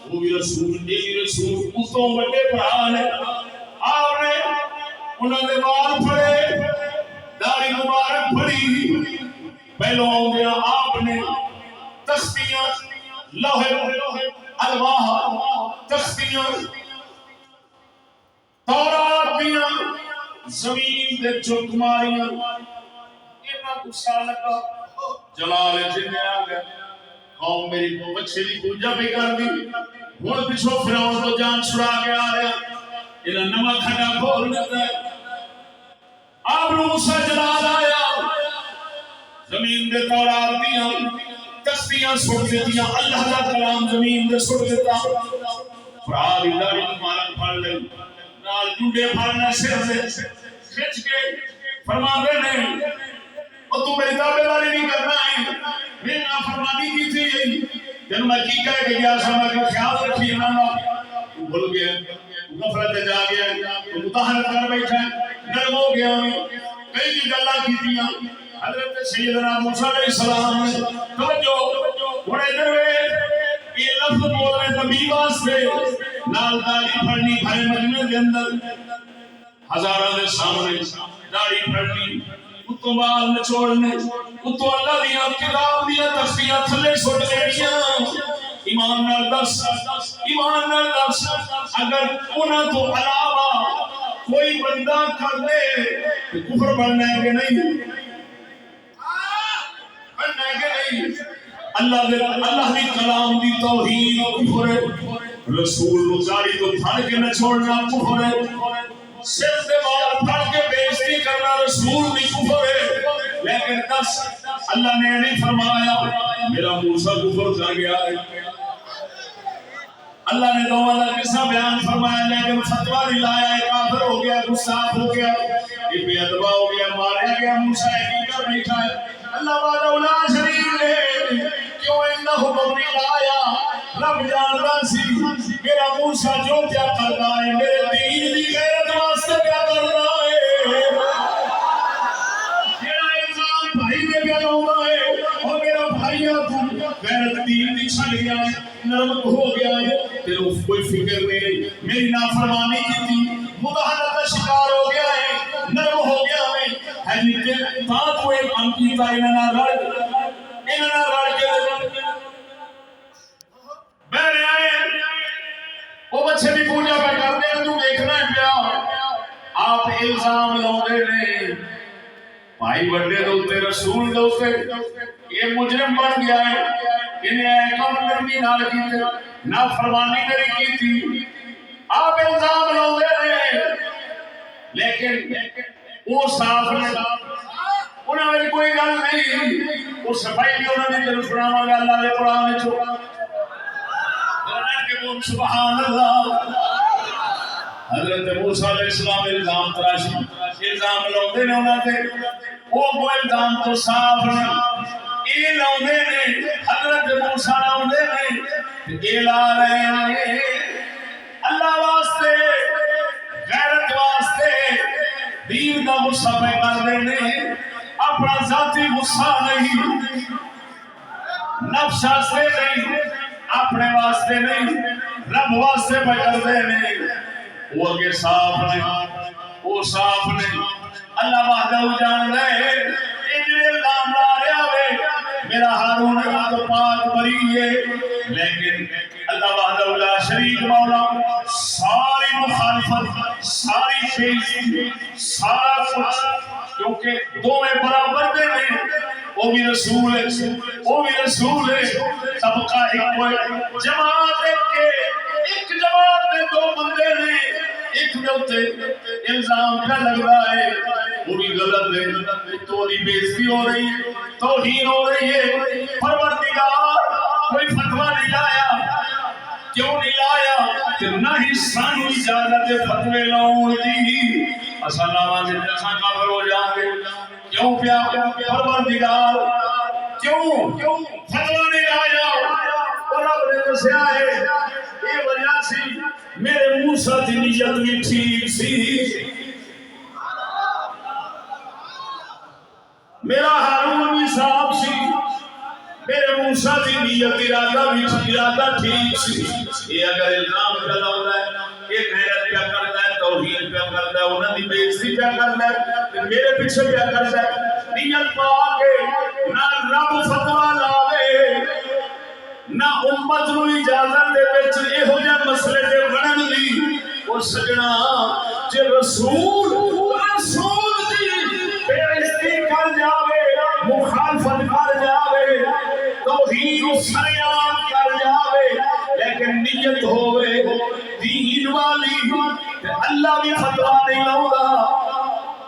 Speaker 1: وہ بھی رسول یہ رسول اتوں بڑے بھرا نے آپ نے انہوں نے بال پھڑے داڑھی مبارک پھڑی پہلو آؤں آپ نے تختیاں لوہے الواح تختیاں تورات دیاں زمین دے چک ماریاں اینا غصہ لگا جلال جن آ گیا قوم میری کو بچے کی پوجا بھی کر دی ہوں پچھو فرعون کو جان چھڑا کے آ رہا انہاں نواں کھڈا کھول دیتا ہے آپ لوگ غصہ جلال آیا زمین دے تورات دیاں تختیاں سٹ دیتیاں اللہ کا کلام زمین دے سٹ دیتا فرعون دی داڑھی مبارک پھڑ لئی نال جوڑے پھڑنا سر سے کھچ کے فرماتے ہیں اور تو میری تابعداری نہیں کرنا ہے، میں نافرمانی کی تھی، جب میں کی کہہ کے گیا سما کا خیال رکھیے نا، تو بھول گیا، غفلت جا گیا، تو متحرک کر بیٹھا، نرم ہو گیا، کئی بھی گلا کی دیا۔ حضرت سیدنا موسیٰ علیہ السلام نے توجہ بڑے دروے یہ لفظ بول رہے نبی واسطے، نال داڑھی پھڑنی بھائی مجمع کے اندر ہزاروں کے سامنے داڑھی پھڑنی، اتوں بال نچوڑنے، اتوں اللہ دیا کتاب دیا تختیاں تھلے سٹ دینیاں۔ ایمان نال دس، ایمان نال دس، اگر انہاں تو علاوہ کوئی بندہ کر دے تو کفر بننا ہے کہ نہیں؟ بننا ہے کہ نہیں؟ اللہ دی کلام دی توہین کفر ہے، رسول نو داڑھی تو پھڑ کے نہ چھوڑنا کفر ہے، سر سے بال پھڑ کے بےزتی کرنا رسول بھی کفر ہے۔ لیکن دس اللہ نے نہیں فرمایا میرا موسیٰ کفر کر گیا ہے، اللہ نے دو والا قصہ بیان فرمایا لیکن فتویٰ نہیں لایا ہے، کافر ہو گیا، گستاخ ہو گیا، یہ بے ادبا ہو گیا، ماریا گیا، موسیٰ ایک کر بیٹھا ہے۔ اللہ وعدہ لا شریک نے کیوں اتنا حکم نہیں لایا؟ رب جانتا سی میرا موسیٰ جو کیا کرنا ہے میرے دین دی غیرت واسطے کیا کرنا ہے، میرا الزام بھائی نے کیا ہونا ہے، اور میرا بھائی تو غیرت دین دی چھڑ گیا ہے، نرم ہو گیا ہے، تیرے کوئی فکر نہیں، میری نافرمانی کی تھی، مداحنت کا شکار ہو گیا ہے، نرم ہو گیا ہے لیکن بات وہ ایک ہم کیتا انہاں رڑ کے میرے آئے وہ بچے بھی پوجا پہ کرتے ہیں، تو دیکھنا ہے پیا آپ الزام لاؤں نے بھائی بڑے دوتے رسول دوتے یہ مجرم بن گیا ہے، انہیں احکام نرمی نہ کی تھی، نافرمانی نہیں کی تھی، آپ الزام لاؤں نے لیکن وہ صاف نے انہوں نے کوئی گل نہیں، وہ صفائی بھی انہوں نے جنہوں سناما گا اللہ نے قرآن چھوڑا سبحان اللہ۔ حضرت موسیٰ علیہ السلام الزام تراشی الزام لوندے نے انہوں نے وہ کوئی الزام تو صاف نہیں، یہ لوندے نے حضرت موسیٰ لوندے نے یہ لا رہے ہیں اللہ واسطے غیرت واسطے دین کا غصہ پہ کر دینے، اپنا ذاتی غصہ نہیں، نفس واسطے نہیں، اپنے واسطے نہیں، رب واسطے پہ کر دینے، وہ اگے صاف نہیں، وہ صاف نہیں، اللہ وحدہ جان رہے انجل اللہ مارے آوے میرا ہارون تو پاک بری ہے، لیکن اللہ وحدہ لا شریک مولا ساری مخالفت ساری بےزتی سارا کچھ کیونکہ دو میں برابر دے میں وہ بھی رسول ہے، وہ بھی رسول ہے، طبقہ ایک کوئی جماعت ایک جماعت میں دو بندے نے ایک دوتے الزام پہ لگ رہا ہے وہ بھی غلط ہے، توڑی بےزتی ہو رہی ہے، توہین ہو رہی ہے، پروردگار کوئی فتویٰ نہیں لایا، کیوں نہیں لایا کہ نہ ہی سانو اجازت فتوے لاؤں دی اسا لاواں دے اسا کافر ہو جائیں گے، کیوں پیا پروردگار کیوں فتویٰ نہیں لایا، اور رب نے دسیا ہے یہ وجہ سی میرے موسیٰ دی نیت بھی ٹھیک سی، میرا ہارون بھی صاحب سی، میرے موسیٰ دی نیت ارادہ ٹھیک سی، یہ اگر الزام چلا ہوتا ہے یہ غیرت کیا کرتا ہے، توہین کیا کرتا ہے، انہوں نے بےزتی کیا کرتا ہے، میرے پیچھے کیا کرتا ہے، نیت پا کے نہ رب فتویٰ لاوے نہ امت نو اجازت دے وچ ایہو جہے مسئلے تے بڑھن دی، او سجنا جے رسول دی بےزتی کر جاوے، مخالفت کر جاوے، توہین سریعان کر جاوے، لیکن نیت ہوئے دین والی اللہ بھی فتویٰ نہیں لاؤں،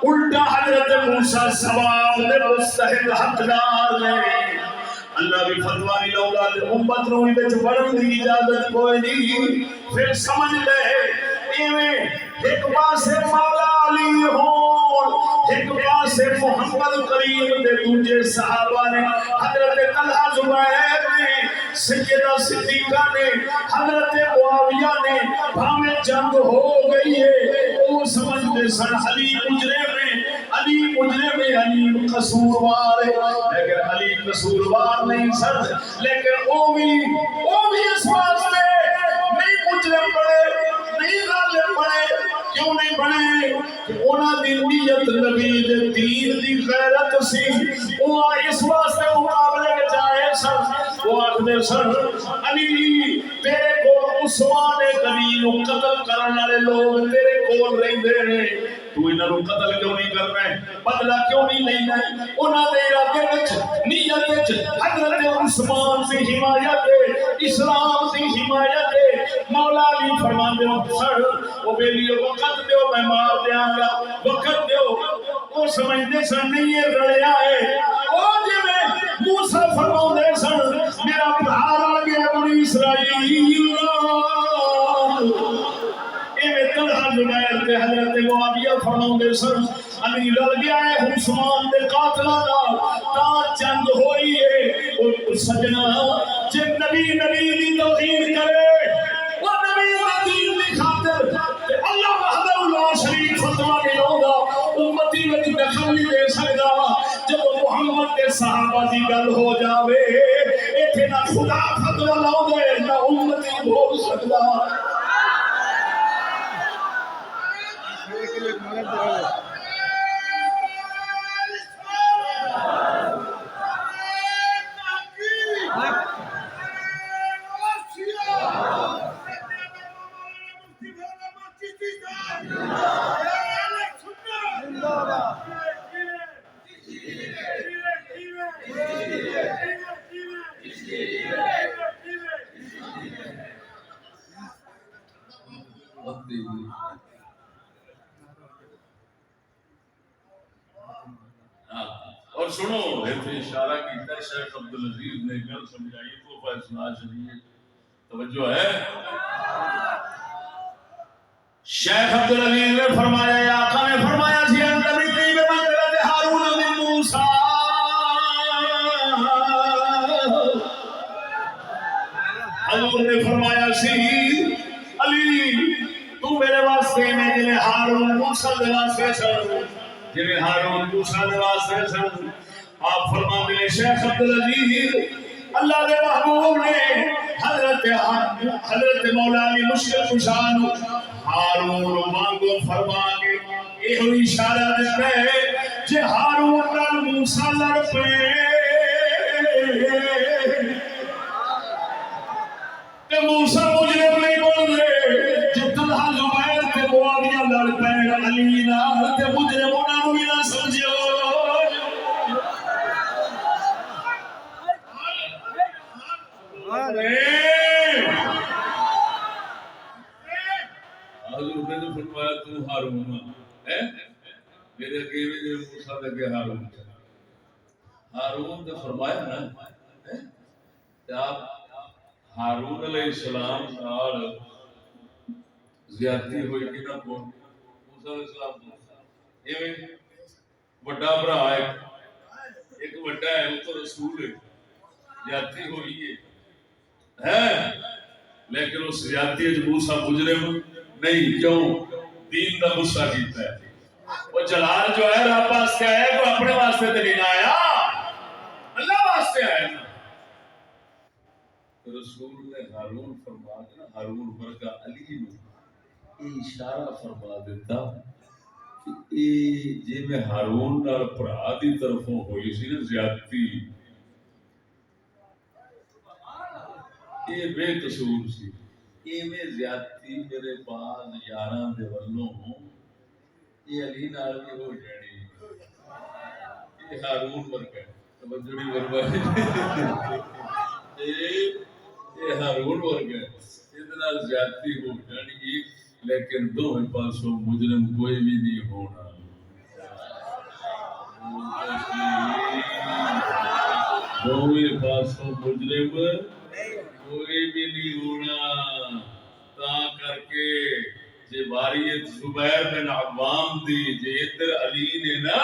Speaker 1: الٹا حضرت موسیٰ ثواب دے مستحق حقدار نے، اللہ بھی فتویٰ نہیں لاؤں تے امت نو وچ بڑھن دی اجازت کوئی نہیں، پھر سمجھ لے ایویں ایک پاسے مولا علی ہون، ایک پاسے کریم دے دوجے صحابہ نے حضرت طلحہ زبیر نے سیدہ صدیقہ نے حضرت معاویہ نے بھاویں جنگ ہو گئی ہے وہ سمجھتے سن علی مجرم ہے، علی مجرم ہے، علی قصوروار ہے، لیکن علی قصوروار نہیں سن، لیکن وہ بھی اس واسطے نہیں مجرم بڑے، نہیں ظالم بڑے، کیوں نہیں بڑے کہ انہاں دی نیت نبی دے دین دی غیرت سی، وہ اس واسطے مقابلے میں جائے سن، وہ آخدے سن علی تیرے کو عثمان غنی نو قتل کرنے والے لوگ تیرے کول رہندے نے، تو انہاں نو قتل کیوں نہیں کرنا ہے، بدلہ کیوں نہیں لینا ہے؟ انہاں دے ارادے وچ نیت وچ حضرت عثمان دی حمایت، اسلام دی حمایت، مولا علی فرماندے سن او بیلیو وقت دیو میں مار دیاں گا، وقت دیو، وہ سمجھدے سن نہیں یہ رلیا ہے، او جی میں موسیٰ فرماندے سن میرا بھرا رل گیا بنی اسرائیل، طلحہ زبیر تے حضرت معاویہ فرماندے سن علی رل گیا ہے عثمان دے قاتلاں نال، تا جنگ ہوئی ہے۔ او سجنا جے نبی دی توہین کرے، وہ نبی دی دین دی خاطر تے اللہ وحدہ لا شریک فتویٰ نہیں لاؤندا، امتی وچ دخل نہیں دے سکدا، جب محمد کے صحابہ دی گل ہو جاوے ایتھے نہ خدا فتویٰ لاؤندے نہ امتی بول سکدا۔ اور سنو ایتھے اشارہ کیتا ہے شیخ عبدالعزیز نے گل سمجھائی تو فیصلہ شریف توجہ ہے۔ شیخ عبدالعزیز نے فرمایا یا آقا نے فرمایا سی انت منی بمنزلۃ ہارون من موسیٰ، حضور نے فرمایا سی علی تو میرے واسطے میں جنہیں ہارون موسیٰ دے واسطے سن، جنہیں ہارون موسیٰ دے واسطے سن۔ آپ فرماتے ہیں شیخ عبدالعزیز اللہ دے محبوب نے حضرت مولا علی مشکل کشان ہارون مانگو فرما کے یہ اشارہ دیتا ہے جے ہارون نال موسیٰ لڑ پے تے موسیٰ مجرم نہیں بول رہے، جے طلحہ زبیر تے معاویہ لڑ پے علی نال تے مجرم انہاں نوں بھی نہ سمجھو۔ حضور نے تو فرمایا تو ہارون ہے میرے اگے جو موسیٰ دے اگے ہارون، ہارون نے فرمایا نا کہ آپ ہارون علیہ السلام نال زیادتی ہوئی کہ نہ کون موسیٰ علیہ السلام کو ایویں بڑا بھرا ایک بڑا ہے وہ تو رسول ہے، زیادتی ہوئی ہے لیکن اس زیادتی موسیٰ مجرم نہیں، کیوں؟ دین کا غصہ کیتا ہے، وہ جلال جو ہے رب واسطے آیا ہے، وہ اپنے واسطے تو نہیں آیا، اللہ واسطے آیا نا۔ رسول نے ہارون فرما دینا، ہارون ورگا علی نے یہ اشارہ فرما دیتا کہ اے جے میں ہارون نال بھرا دی طرفوں ہوئی سی نا زیادتی، یہ بے قصور سی، ایویں زیادتی میرے بعد یاراں دے ولوں یہ علی نال بھی ہو جانی، یہ ہارون ورگا توجہ نہیں فرمائی، یہ ہارون ورگا یہ نال زیادتی ہو جانی، لیکن دونوں پاسوں مجرم کوئی بھی نہیں ہونا، دونوں پاسوں مجرم کوئی بھی نہیں ہونا۔ تا کر کے جے باری زبیر بن عوام دی جے ادھر علی نے نا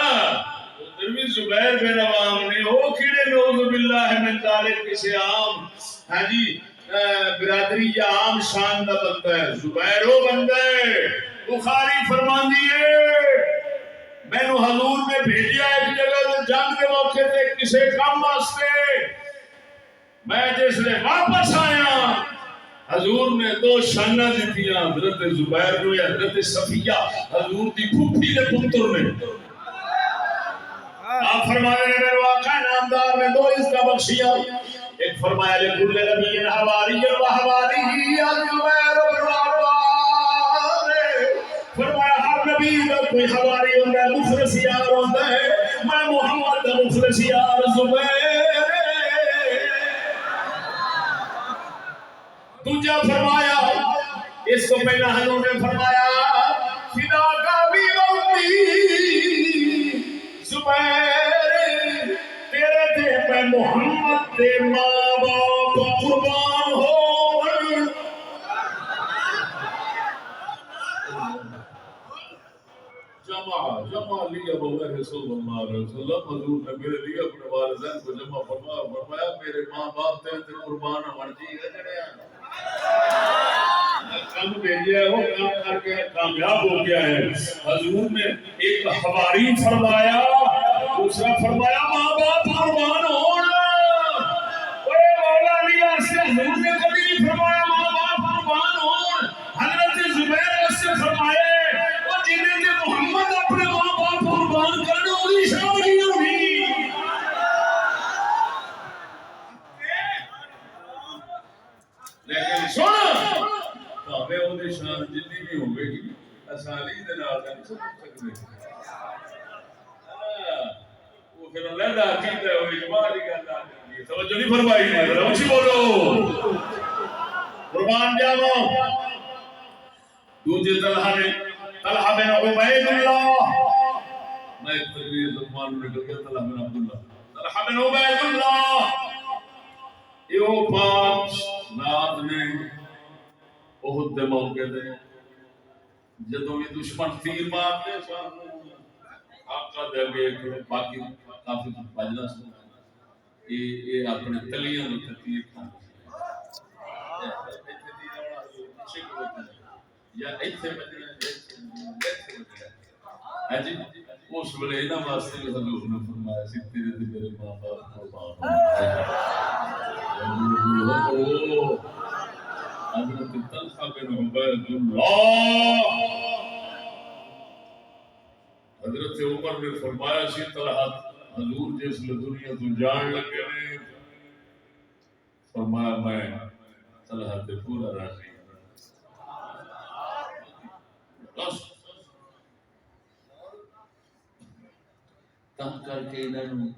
Speaker 1: ادھر بھی زبیر بن عوام نے وہ کیڑے نعوذ باللہ من ذالک کسی عام ہاں جی برادری یا عام شان دا بندہ ہے زبیر وہ بندہ ہے بخاری فرماندی ہے میں نو حضور نے بھیجا ایک جگہ جنگ کے موقع تے کسی کام واسطے میں جس نے واپس آیا حضور نے دو شانہ دیتیاں حضرت زبیر نو یا حضرت صفیہ حضور دی پھوپھی دے پتر نے آپ فرمانے نے میرے واقعہ نامدار نے دو اس کا بخشیا ایک فرمایا لکل نبی حواری و حواری زبیر بن عوام فرمایا ہر نبی کا کوئی حواری ہوتا ہے مخلص یار ہوتا ہے میں محمد کا مخلص یار زبیر دوجا فرمایا اس کو پہلا حضور نے فرمایا فدا کا بھی زبیر تیرے تے میں محمد دے ماں باپ قربان ہو جمع لیا بولے رسول اللہ علیہ وسلم حضور نے میرے لیے اپنے والدین کو جمع فرمایا میرے ماں باپ تے قربان ہون جی کام بھیجا ہے وہ کام کر کے کامیاب ہو گیا ہے حضور نے ایک حواری فرمایا دوسرا فرمایا ماں باپ قربان ہونا اوے مولا علی سے حضور نے کبھی نہیں فرمایا ماں باپ قربان ہون حضرت زبیر سے فرمایا وہ جنہیں کہ محمد اپنے ماں باپ قربان کرنے والی شان کی ہوئی لیکن سن ہمیں وہ شان جتنی بھی ہوگی آسانی دے نال نہیں سمجھ سکتے وہ پھر اللہ دا عقیدہ ہے وہ اجماع کی گل ہے توجہ نہیں فرمائی نے ذرا اونچی بولو قربان جاواں دوجے طلحہ بن عبید اللہ میں ایک تقریر زبان میں نکل گیا طلحہ بن عبداللہ طلحہ بن عبید اللہ یہ پانچ نات نے احد دے موقع دے جدوں یہ دشمن تیر مارتے سن آقا دے اگے باقی کافی بجنا سن یہ اپنے تلیاں نوں تیر کھاندے یا ایتھے بجنا ہے جی اس ویلے انہاں واسطے بھی حضور نے فرمایا سی تیرے تے میرے ماں باپ قربان ہو حضرت طلحہ بن عبید اللہ حضرت عمر نے فرمایا سی طلحہ حضور جس نے دنیا تو جان لگے نے فرمایا میں طلحہ تے پورا راضی بس تم کر کے انہوں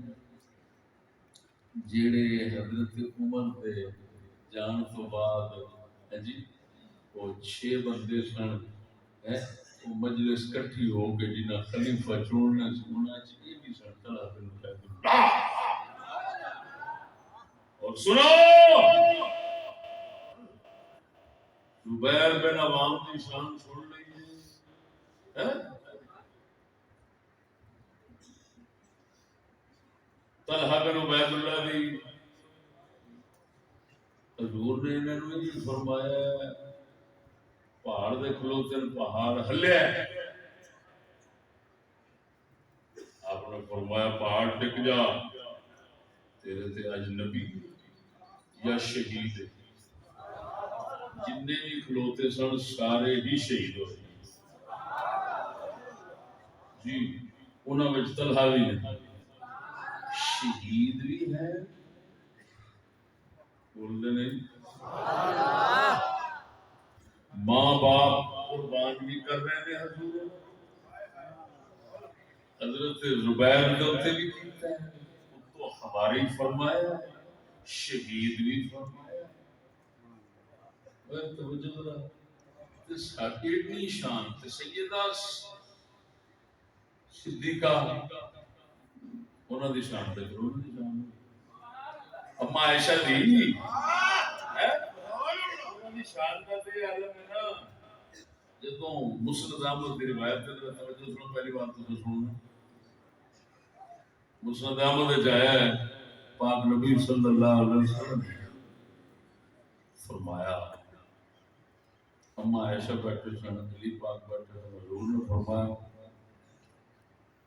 Speaker 1: جیڑے حضرت عمر دے جان تو بعد جی وہ 6 بندے سن وہ مجلس کٹھی ہو کے جنہاں خلیفہ چننا سنا یہ بھی سن طلحہ بن عبید اللہ اور سنو زبیر بن عوام کی شان سن لیجیے طلحہ بن عبید اللہ دی حضور نے انہوں نے یہ فرمایا پہاڑ دے کھلوتے پہاڑ ہلیا آپ نے فرمایا پہاڑ ٹک جا تیرے تے اجنبی یا شہید جننے بھی کھلوتے سن سارے ہی شہید ہوئے جی انہوں میں طلحہ بھی نہیں شہید بھی ہے بولتے نہیں ماں باپ قربان بھی کر رہے ہیں حضور حضرت زبیر نے بھی کیتا ہے تو ہماری فرمایا شہید بھی فرمایا توجہ ذرا ساڈی اتنی شان تے سیدہ صدیقہ انہاں دی شان تے ضرور نہیں جان اما عائشہ دی انہاں دی شان دا تے عالم ہے نا جدوں مسند احمد دی روایت تے توجہ سنو پہلی بار تو سننا مسند احمد جایا ہے پاک نبی صلی اللہ علیہ وسلم نے فرمایا اما عائشہ بیٹھے سن علی پاک بیٹھے سن حضور نے فرمایا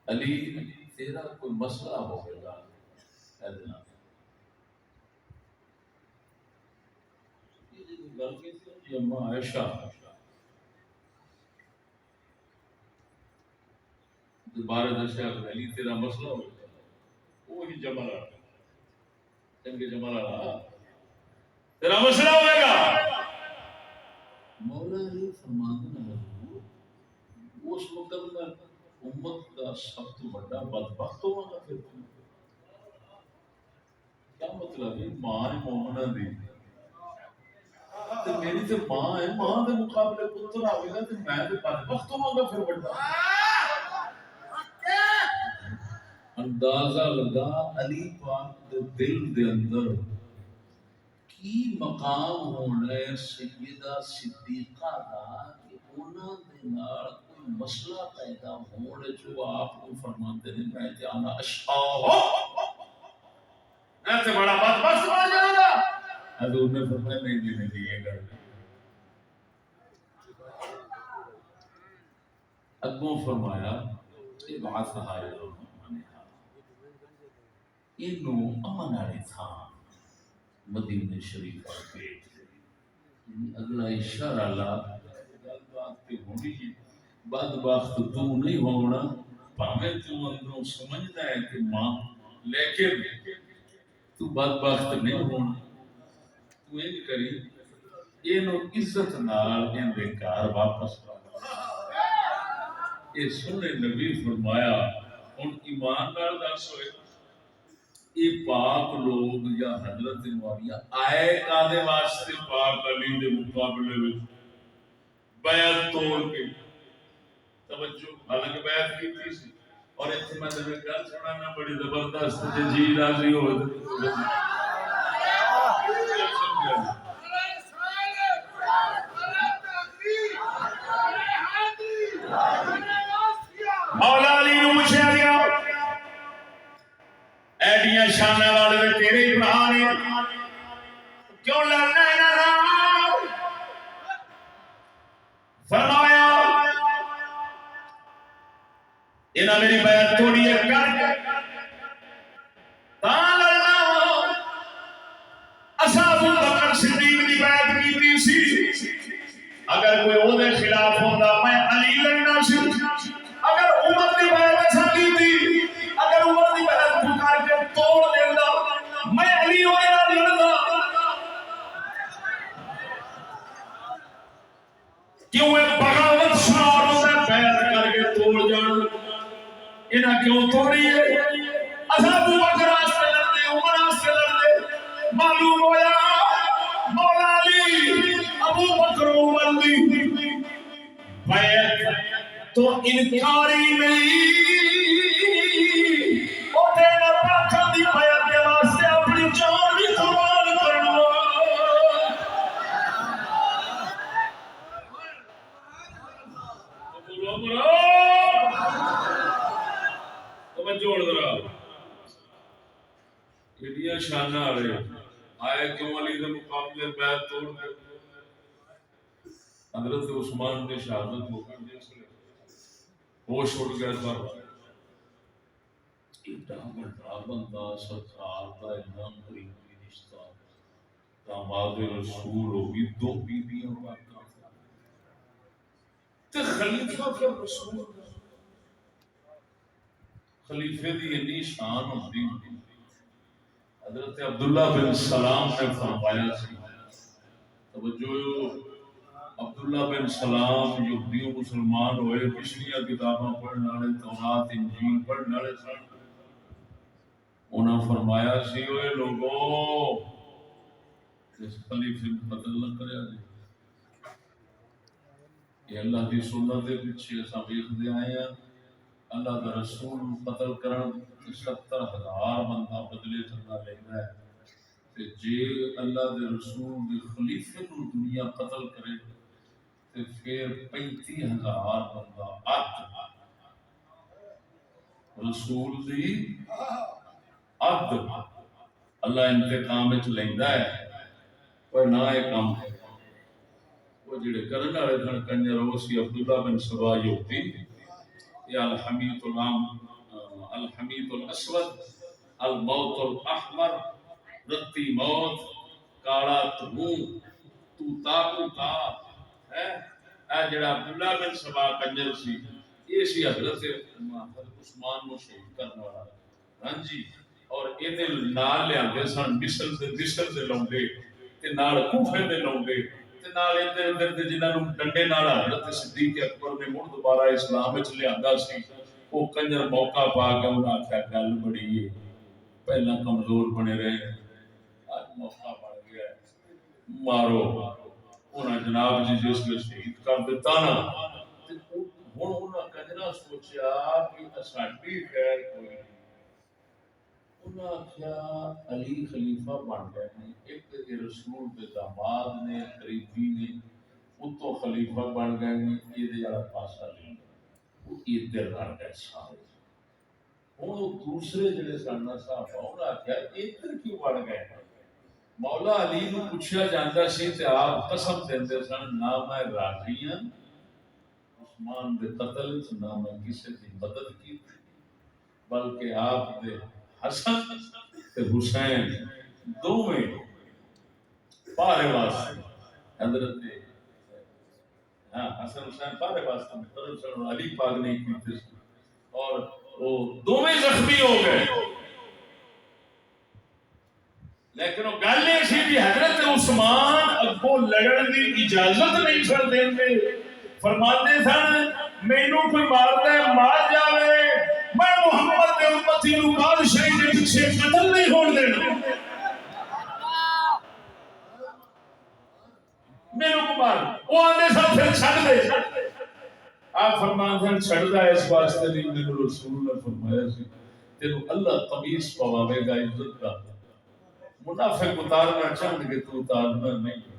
Speaker 1: علی تیرا کوئی مسئلہ ہوگا ادنا گل کی تھی اما عائشہ دوبارہ دسیا علی تیرا مسئلہ ہوگا وہی جمل جنگ جمل تیرا مسئلہ ہوئے گا مولا علی فرماتے ہیں حضور اس وقت میں امت کا سب تو بڑا بدبخت ہوا گا پھر کیا مطلب ہے ماں مومنہ دی تے میری تے ماں ہے ماں دے مقابلے پتر آوے گا تے میں تے بدبخت ہوا گا پھر بڑا اندازہ لگا علی پاک دے دل دے اندر کی مقام ہونا ہے سیدہ صدیقہ دا کہ انہاں دے نال کوئی مسئلہ پیدا ہونے جو آپ کو فرماتے ہیں میں جانا اشعا ایسے بڑا بدبخت بن جانا حضور نے فرمایا نہیں یہ گل اگوں فرمایا کہ بات ہے انہوں امن والے تھا مدینہ شریف کے اگلا اشارہ اللہ بات پہ ہونی ہے بدبخت تو نہیں ہونا پاویں تو اندروں سمجھنا ہے کہ ماں لیکن تو بدبخت نہیں ہونا تو یہ کری اینو عزت نال ان دے گھر واپس یہ سنے نبی فرمایا ان ایمان نال دس ہوئے یہ پاک لوگ یا حضرت معاویہ آئے کادے واسطے پاک علی دے مقابلے میں بیعت توڑ کے توجہ حالانکہ بیعت کی تھی اور اتنے میں نے گل سنانا بڑی زبردست جی راضی ہو مولا علی نو پوچھا گیا ایڈیاں شانہ والے تیرے ہی بھرا نے کیوں لڑنا ہے فرمایا انہاں میری بیعت توڑی ہے کر تاں لڑنا اساں ابو بکر صدیق دی بیعت کیتی سی اگر کوئی او دے خلاف ہوندا میں علی لڑنا سی اگر عمر دی بیعت اساں کیتی اگر عمر دی بیعت پکار کے توڑ دیندا میں علی دے نال لڑدا کیوں اے بغاوت شعار سے بیعت کر کے توڑ جان انہاں کیوں توڑی ہے اساں ابو بکر واسطے لڑدے عمر واسطے لڑدے معلوم ہویا مولا علی ابو بکر عمر دی بیعت تو انکاری نہیں او تیرا پاکاں دی بیعت دے واسطے اپنی جان بھی قربان کرنا توجہ ذرا ایڈیاں شانہ والے آئے کیوں علی کے مقابلے بیعت توڑ دے حضرت عثمان نے شہادت موقع دیا ہوش اڑ گیا تھا ایڈا بڑا بندہ سرکار کا اتنا قریبی رشتہ داماد رسول ہوگی دو بیویاں واقع تے خلیفہ کے رسول خلیفے دی اتنی شان ہوتی حضرت عبداللہ بن سلام نے فرمایا سی توجہ عبداللہ بن سلام یہودیوں مسلمان ہوئے پچھلیاں کتاباں پڑھنے والے تورات انجیل پڑھنے والے سن انہاں فرمایا سی اوے لوگوں اس خلیفے کو قتل نہ کریا جی یہ اللہ کی سنت کے پیچھے اساں ویکھدے آئے ہیں اللہ کا رسول قتل کرن 70,000 بندہ بدلے چنگا لیندا ہے تے جے اللہ دے رسول دے خلیفے نو دنیا قتل کرے تے پھر 35,000 بندہ اٹ رسول دی عبد اللہ انتقام وچ لیندا ہے پر نہ یہ کام ہے وہ جڑے کرن والے سن کنجر وہ سی عبداللہ بن سبا یوتی یا الحمیت العام الحمیت الاسود الموت الاحمر رتی موت کالا تمو تو تا ہے اے جڑا عبداللہ بن سبا کنجر سی یہ سی حضرت عثمان کو شہید کرنے والا ہاں جی اور یہ نال لے سن مصر دے لونڈے تے نال کوفے دے لونڈے تے نال ادھر ادھر دے جنہاں نوں ڈنڈے نال حضرت صدیق اکبر نے مڑ دوبارہ اسلام وچ لیندا سی وہ کنجر موقع پا کے انہاں آکھیا گل بڑی ہے پہلا کمزور بنے رہے اج موقع بن گیا مارو انہاں جناب جی جس نے شہید کر دیتا نا تے ہن انہاں کنجرا سوچیا کہ ساڈی خیر کوئی نہیں انہاں آکھیا علی خلیفہ بن گئے ہیں ایک تے رسول دے داماد نے قریبی نے اتو خلیفہ بن گئے ہیں یہ والا پاسا نہیں وہ ادھر رہ گئے سارے ہوں دوسرے جڑے سن صاحب انہاں آکھیا ادھر کیوں بن گئے مولا علی نو پوچھا جاندا سی تے آپ قسم دیندے سن نہ میں راضی ہوں عثمان دے قتل وچ نہ میں کسی دی مدد کی بلکہ آپ دے حسن تے حسین دوویں پارے واسطے حضرت ہاں حسن حسین پارے واسطے مقرر سن علی پاک نے کیتے اور وہ دوویں زخمی ہو گئے لیکن وہ گل یہ سی کہ حضرت عثمان اگوں لڑن کی اجازت نہیں سن دیندے فرماتے سن مینوں کوئی ماردا ہے مار جاوے میں محمد دے امتی نوں بادشاہی دے پیچھے قتل نہیں ہون دینا مینوں کو مار وہ آندے سن پھر چھڈ دے آپ فرماتے ہیں چھڈدا اس واسطے نہیں مینوں رسول نے فرمایا سی تینوں اللہ قمیص پواوے گا عزت کا منافق اتارنا چاہتے کہ تو اتارنا نہیں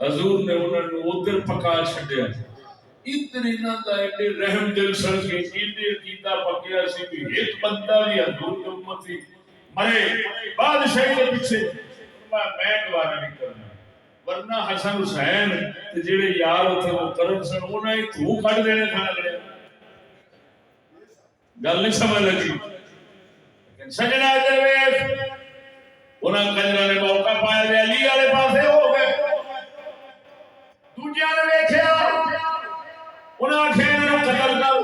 Speaker 1: حضور نے انہوں نے ادھر پکا چھڈیا ادھر انہاں دا ایڈے رحم دل سن کے ایڈے کیتا پکیا سی کہ ایک بندہ بھی حضور کی امتی مرے بادشاہی کے پیچھے میں گوارا نہیں کرنا ورنہ حسن حسین تے جڑے یار اوتھے مقرر سن انہاں ہی تو کڈ دینے تھا گل نہیں سمجھ لگی سجنا ادھر ویکھ انہاں کنجراں نے موقع پایا تے علی والے پاسے ہو گئے دوجیاں نے ویکھیا انہاں آکھیا انہاں قتل کر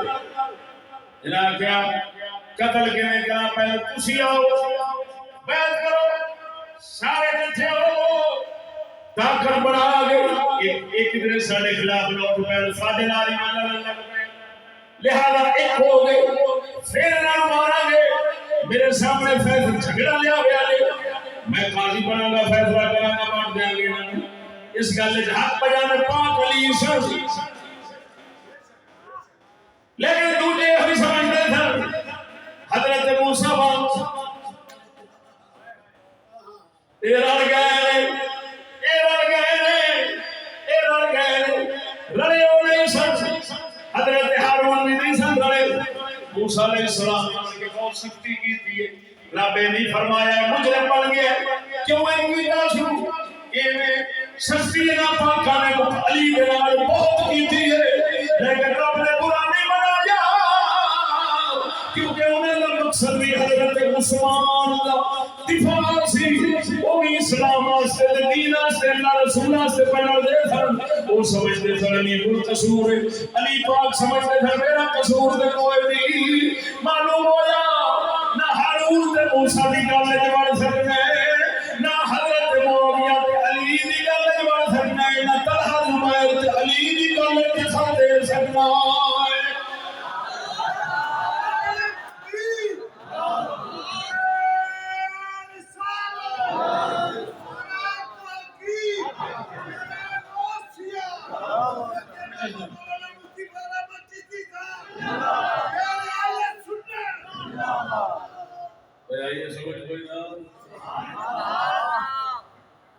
Speaker 1: انہاں آکھیا قتل کیویں کراں پہلے تسی آؤ بیعت کرو سارے اکٹھے ہو طاقت بڑھا گئے ایک دن ساڈے خلاف لوگ پہلے ساڈے نال ہی ملن لگ پئے لہذا ایک ہو گئے پھر نہ مارا گے میرے سامنے فیصلہ جھگڑا لیا ہوا ہے میں قاضی بنا گا فیصلہ کراں گا مار دیں گے اس گل وچ حق بیان پاک علی سن لیکن دوسرے ہی سمجھتے تھے حضرت موسیٰ یہ رل گئے رلے ہونے سن حضرت ہارون بھی نہیں سن رلے موسیٰ علیہ السلام نے بہت سختی کی تھی رب نے نہیں فرمایا مجرم بن گیا کیوں ہے کوئی نہ شروع یہ سختی نہ پاکا نے علی کے نال بہت کی تھی لیکن رب نے برا نہیں بنایا کیونکہ انہیں مقصد بھی حضرت عثمان کا دفاع سی وہ بھی اسلام واسطے دین واسطے اللہ رسول واسطے پڑھنا دے سن وہ سمجھتے سن علی کوئی قصور ہے علی پاک سمجھتے سن میرا قصور تے کوئی نہیں معلوم ہویا نہ ہارون تے موسیٰ دی گل وچ وڑ سکنا ہے نہ حضرت معاویہ تے علی دی گل وچ وڑ سکنا ہے نہ طلحہ زبیر تے علی دی گل وچ دخل دے سکنا ہے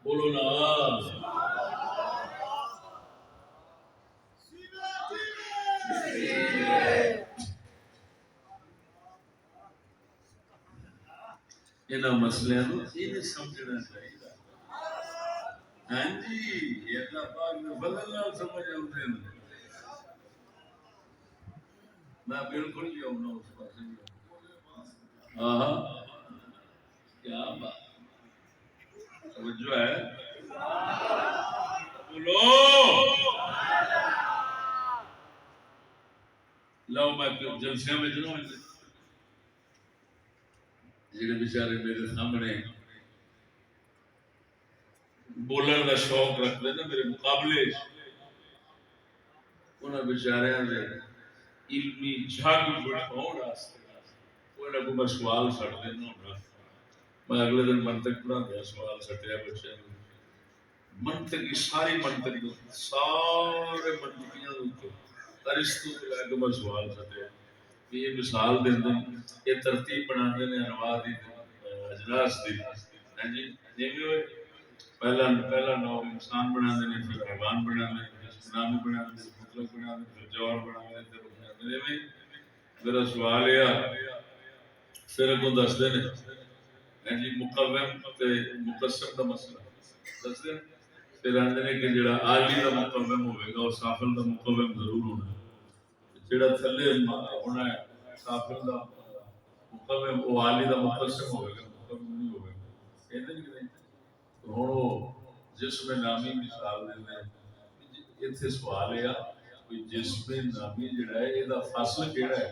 Speaker 1: بولو نا انہاں مسئلیاں نوں یہ سمجھنا چاہیے. ہاں جی یہ اللہ پاک نے فضل نال سمجھ آتے ہیں. میں بالکل ہی آؤں اس پاس. ہاں کیا بات توجہ ہے. بولو لو میں جلسے میں جنوں جڑے بیچارے میرے سامنے بولن کا شوق رکھتے نا میرے مقابلے انہاں بیچاریاں دے علمی جھاگ بٹھاؤن واسطے کوئی نہ کوئی سوال چھڈ دینا ہونا. میں اگلے دن منطق پڑھا دیا سوال سٹیا بچے منطق کی ساری منطق سارے منطقیاں ارسطو کو لے کے میں سوال سٹیا کہ یہ مثال دیں یہ ترتیب بنا دے انواع دی اجناس دی. ہاں جی یہ بھی ہوئے پہلا نو انسان بنا دے پھر حیوان بنا دے پھر نامی بنا دے مطلب بنا دے پھر جوہر بنا دے پھر میرا سوال یہ پھر اگوں دس دے جی مقوم تے مقسم کا مسئلہ دس دے. پھر آندے نے کہ جڑا عالی دا مقوم ہوئے گا اور سافل دا مقوم ضرور ہونا ہے. جڑا تھلے ہونا ہے سافل دا مقوم وہ عالی دا مقسم ہوئے گا مقوم نہیں ہوئے گا. کہتے نہیں کہ ہوں جسم نامی مثال دینا اتنے سوال ہے کوئی جسم نامی جڑا ہے یہ فصل کہڑا ہے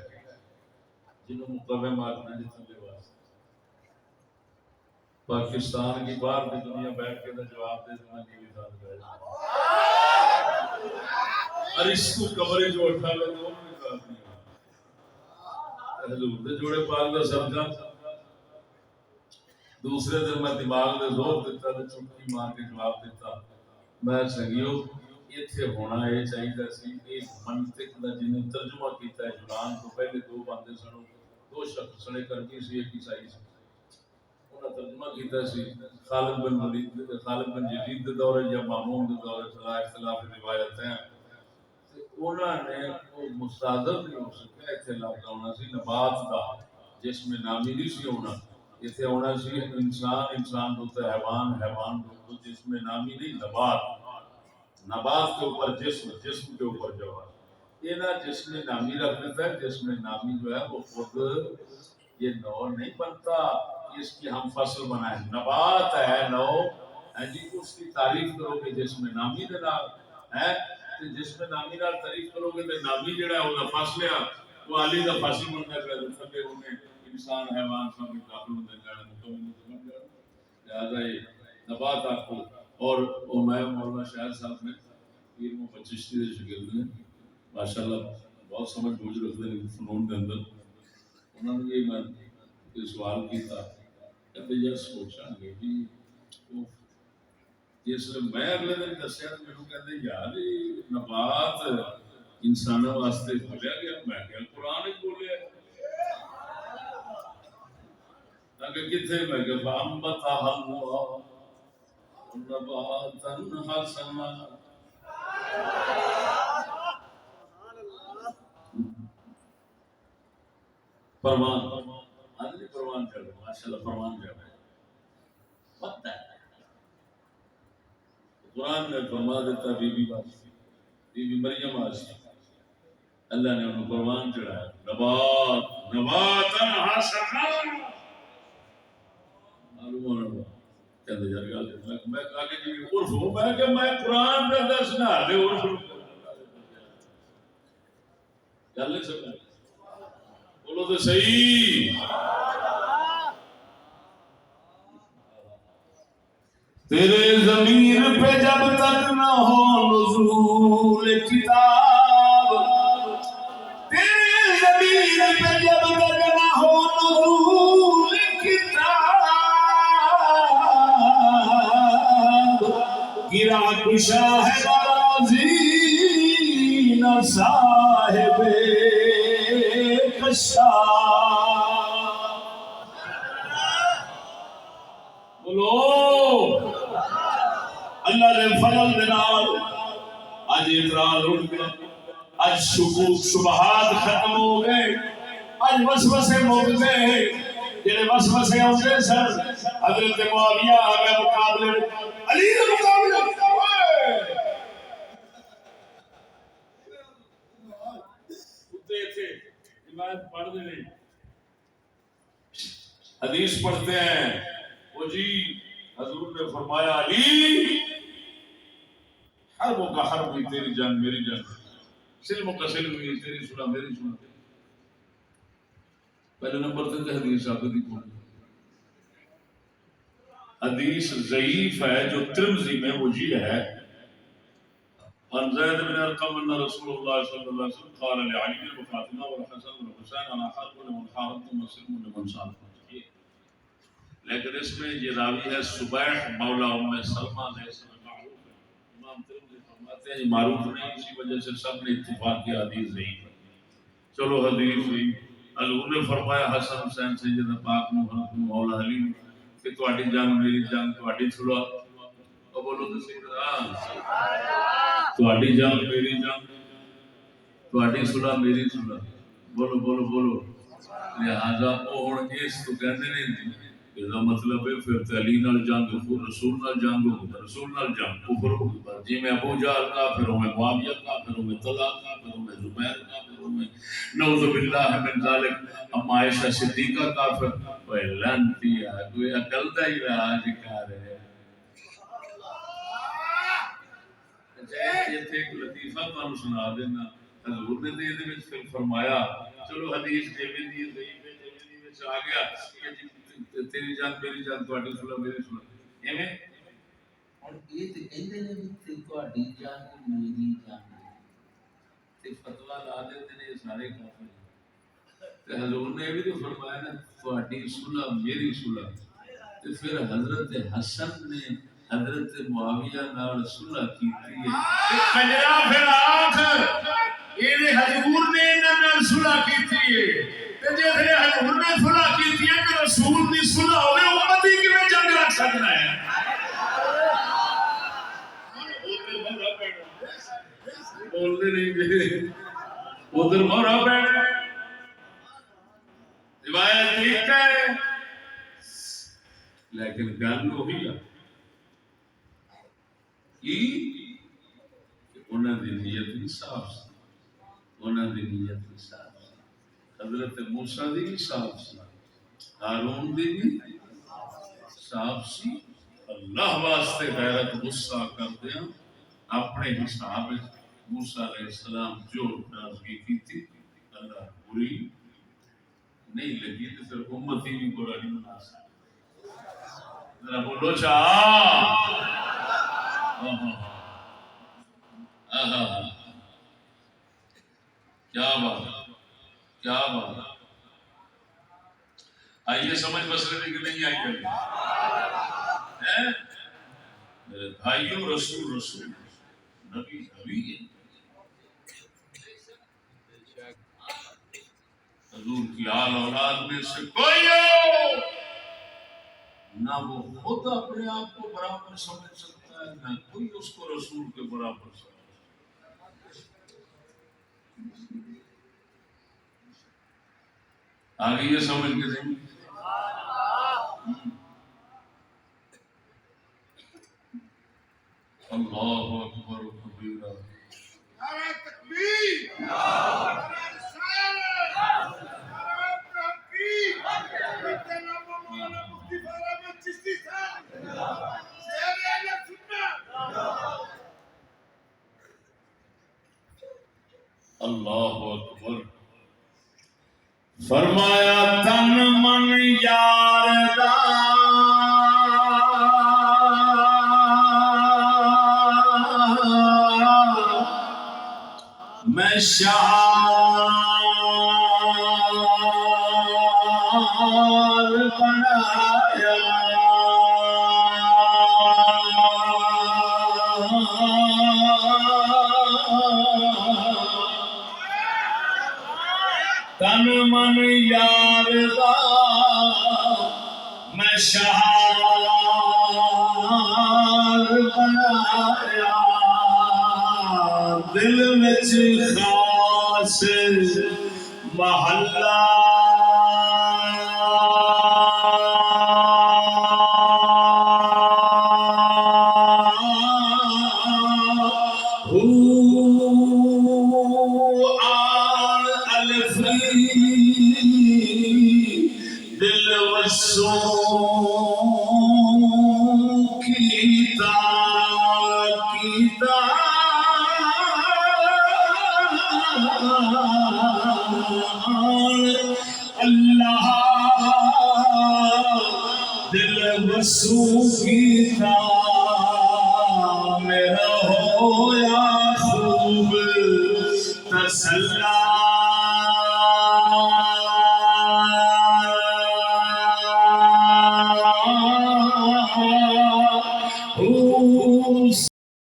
Speaker 1: جنہوں مقوم آخنا جتنے واسطے. پاکستان کی باہر کی دنیا بیٹھ کے جواب دے دینا کی مثال ہے. ارسطو کمرے جو اٹھا لے تو انہوں نے کہا حضور دے جوڑے پاک دا صدقہ. دوسرے دن میں دماغ نے زور دیتا تو چٹکی مار کے جواب دیتا. میں سنگیو اتنے ہونا یہ چاہیے سی کہ منطق کا جنہیں ترجمہ کیتا ہے یونان تو پہلے دو بندے سن دو شخص سنے کرنی سی ایک عیسائی سی انہاں ترجمہ کیتا سی خالد بن ولید خالد بن یزید دے دور یا مامون دے دور چلا اختلاف روایت ہیں. انہاں نے وہ مستعدل نہیں ہو سکتا اتنے لفظ ہونا سی نبات دا جس میں نامی نہیں سی ہونا اتنے ہونا سی انسان انسان ہوتا ہے حیوان حیوان ہوتا جس میں نامی نہیں نبات نبات کے اوپر جسم جسم کے اوپر جوہر. یہ نا جسم نامی رکھ دیتا ہے. جسم نامی جو ہے وہ خود یہ نو نہیں بنتا اس کی ہم فصل بنائیں نبات ہے نو ہے جی اس کی تعریف کرو گے جسم نامی دے نال ہے جسم نامی نال تعریف کرو گے تو نامی جڑا ہے وہ فصل ہے وہ علی دا فصل بننا پڑے تھلے انہیں انسان حیوان سب داخل ہوتے جانا لہذا یہ نبات آپ کو. اور میں مولانا شاہد صاحب نے پیر محمد چشتی کے شاگرد ہیں ماشاءاللہ بہت سمجھ بوجھ رکھتے ہیں فنون کے اندر. انہوں نے یہ میں سوال کیا کہتے یار سوچا گے بھی جس میں اگلے دن دسیا تو میرے کہتے یار نبات انسانوں واسطے بولیا گیا. میں کہ قرآن ہی بولیا کتنے میں کہ فَأَنبَتَهَا اللَّهُ نباتاً حسنا. فرمان آدمی فرمان کر رہے ماشاءاللہ فرمان کر رہے وقت ہے. قرآن نے فرما دیتا بی بی مریم واسطے اللہ نے انہوں فرمان چڑھایا نبات نباتاً حسنا. معلوم ہونا کہتے یار میں آگے جی عرف ہوں میں کہ میں قرآن کا دسنا لے عرف گل نہیں سکتا بولو تو صحیح. تیرے ضمیر پہ جب تک نہ ہو نزول کتاب تیرے ضمیر پہ جب تک نہ ہو نزول کتاب گرا کشا ہے راضی نہ صاحب بولو اللہ نے فضل دے نال اج اعتراض اٹھ گیا. اج شکوک شبہات ختم ہو گئے. اج وسوسے مک گئے. جڑے وسوسے آتے سن حضرت معاویہ آ گیا مقابلے علی کا مقابلہ حدیث پڑھتے ہیں وہ جی حضور نے فرمایا علی حربوں کا حرب ہوئی تیری جان میری جان سلموں کا سلم ہوئی تیری سنا میری سنا پہلے نمبر تک حدیث ثابت ہی پڑھ حدیث ضعیف ہے جو ترمذی میں وہ جی ہے عن زید بن ارقم ان رسول اللہ صلی اللہ علیہ وسلم قال لعلی وفاطمہ والحسن والحسین انا حرب لمن حاربتم وسلم لمن صالحتم لیکن اس میں یہ راوی ہے صبیح مولا ام سلمہ علیہ السلام معروف ہے امام ترمذی فرماتے ہیں یہ معروف نہیں اسی وجہ سے سب نے اتفاق کیا حدیث ضعیف ہے چلو حدیث ہوئی حضور نے فرمایا حسن حسین سیدنا پاک مولا علی کہ تہاڈی جان میری جان تہاڈی صلح او بولو تو سیدنا تہاڈی جان میری جان تہاڈی صلح میری صلح بولو بولو بولو لہذا او ہن اس تو کہندے نہیں اس کا مطلب ہے پھر علی نال جنگ رسول نال جنگ ہوگا رسول نال جنگ کفر ہوگا جی میں ابو جہل کافروں میں معاویہ کافروں میں طلحہ کافروں میں زبیر کافروں میں نعوذ باللہ من ذلک اما عائشہ صدیقہ کافر کوئی لعنتی ہے کوئی عقل دا ہی راج کر ہے ایتھے ایک لطیفہ تانوں سنا دینا حضور نے دے دے وچ پھر فرمایا چلو حدیث جویں دی ضعیف ہے جویں دی وچ آ گیا کہ تیری جان میری جان تہاڈی صلح میری صلح ایویں ہن یہ تے کہندے نے کہ تہاڈی جان میری جان تے فتوی لا دیندے نے سارے کافر تے حضور نے بھی تو فرمایا نا تہاڈی صلح میری صلح تے پھر حضرت حسن نے حضرت معاویہ نال صلح کیتی ہے کنجرا پھر آکھ یہ حضور نے انہاں نال صلح کیتی ہے تے جے حضور نے صلح کیتی ہے تے رسول دی صلح ہوے امت ہی کیویں جنگ رکھ سکدا ہے بولدے نہیں جی ادھر مورا پڑنا روایت ٹھیک ہے لیکن گل وہی ہے کہ انہاں دی نیت بھی صاف سی انہاں دی نیت بھی صاف سی حضرت موسیٰ دی بھی صاف سی ہارون دی بھی صاف سی اللہ واسطے غیرت غصہ کر دیا اپنے حساب موسیٰ علیہ السلام جو نازگی کی تھی اللہ بری نہیں لگی تو پھر امتی بھی برا نہیں بنا سکتی ذرا بولو چاہ کیا بات کیا بات آئیے سمجھ مسئلے میں کہ نہیں آئی گئی میرے بھائیوں رسول رسول نبی نبی حضور کی آل اولاد میں سے کوئی ہو نہ وہ خود اپنے آپ کو برابر سمجھ سکتا ہے نہ کوئی اس کو رسول کے برابر سمجھ آگے یہ سمجھ کے نہیں اللہ اکبر و کبیرہ نعرہ تکبیر نعرہ رسالت نعرہ تحقیق جناب مولانا مفتی فاضل احمد چشتی صاحب شیر اہل سنت اللہ اکبر فرمایا تن من یار دا میں شعار بنایا تن من یار دا میں شعار بنایا دل وچ خاص محلہ دل وسو کیتا اللہ دل وسو کیتا میرا ہویا خوب تسلا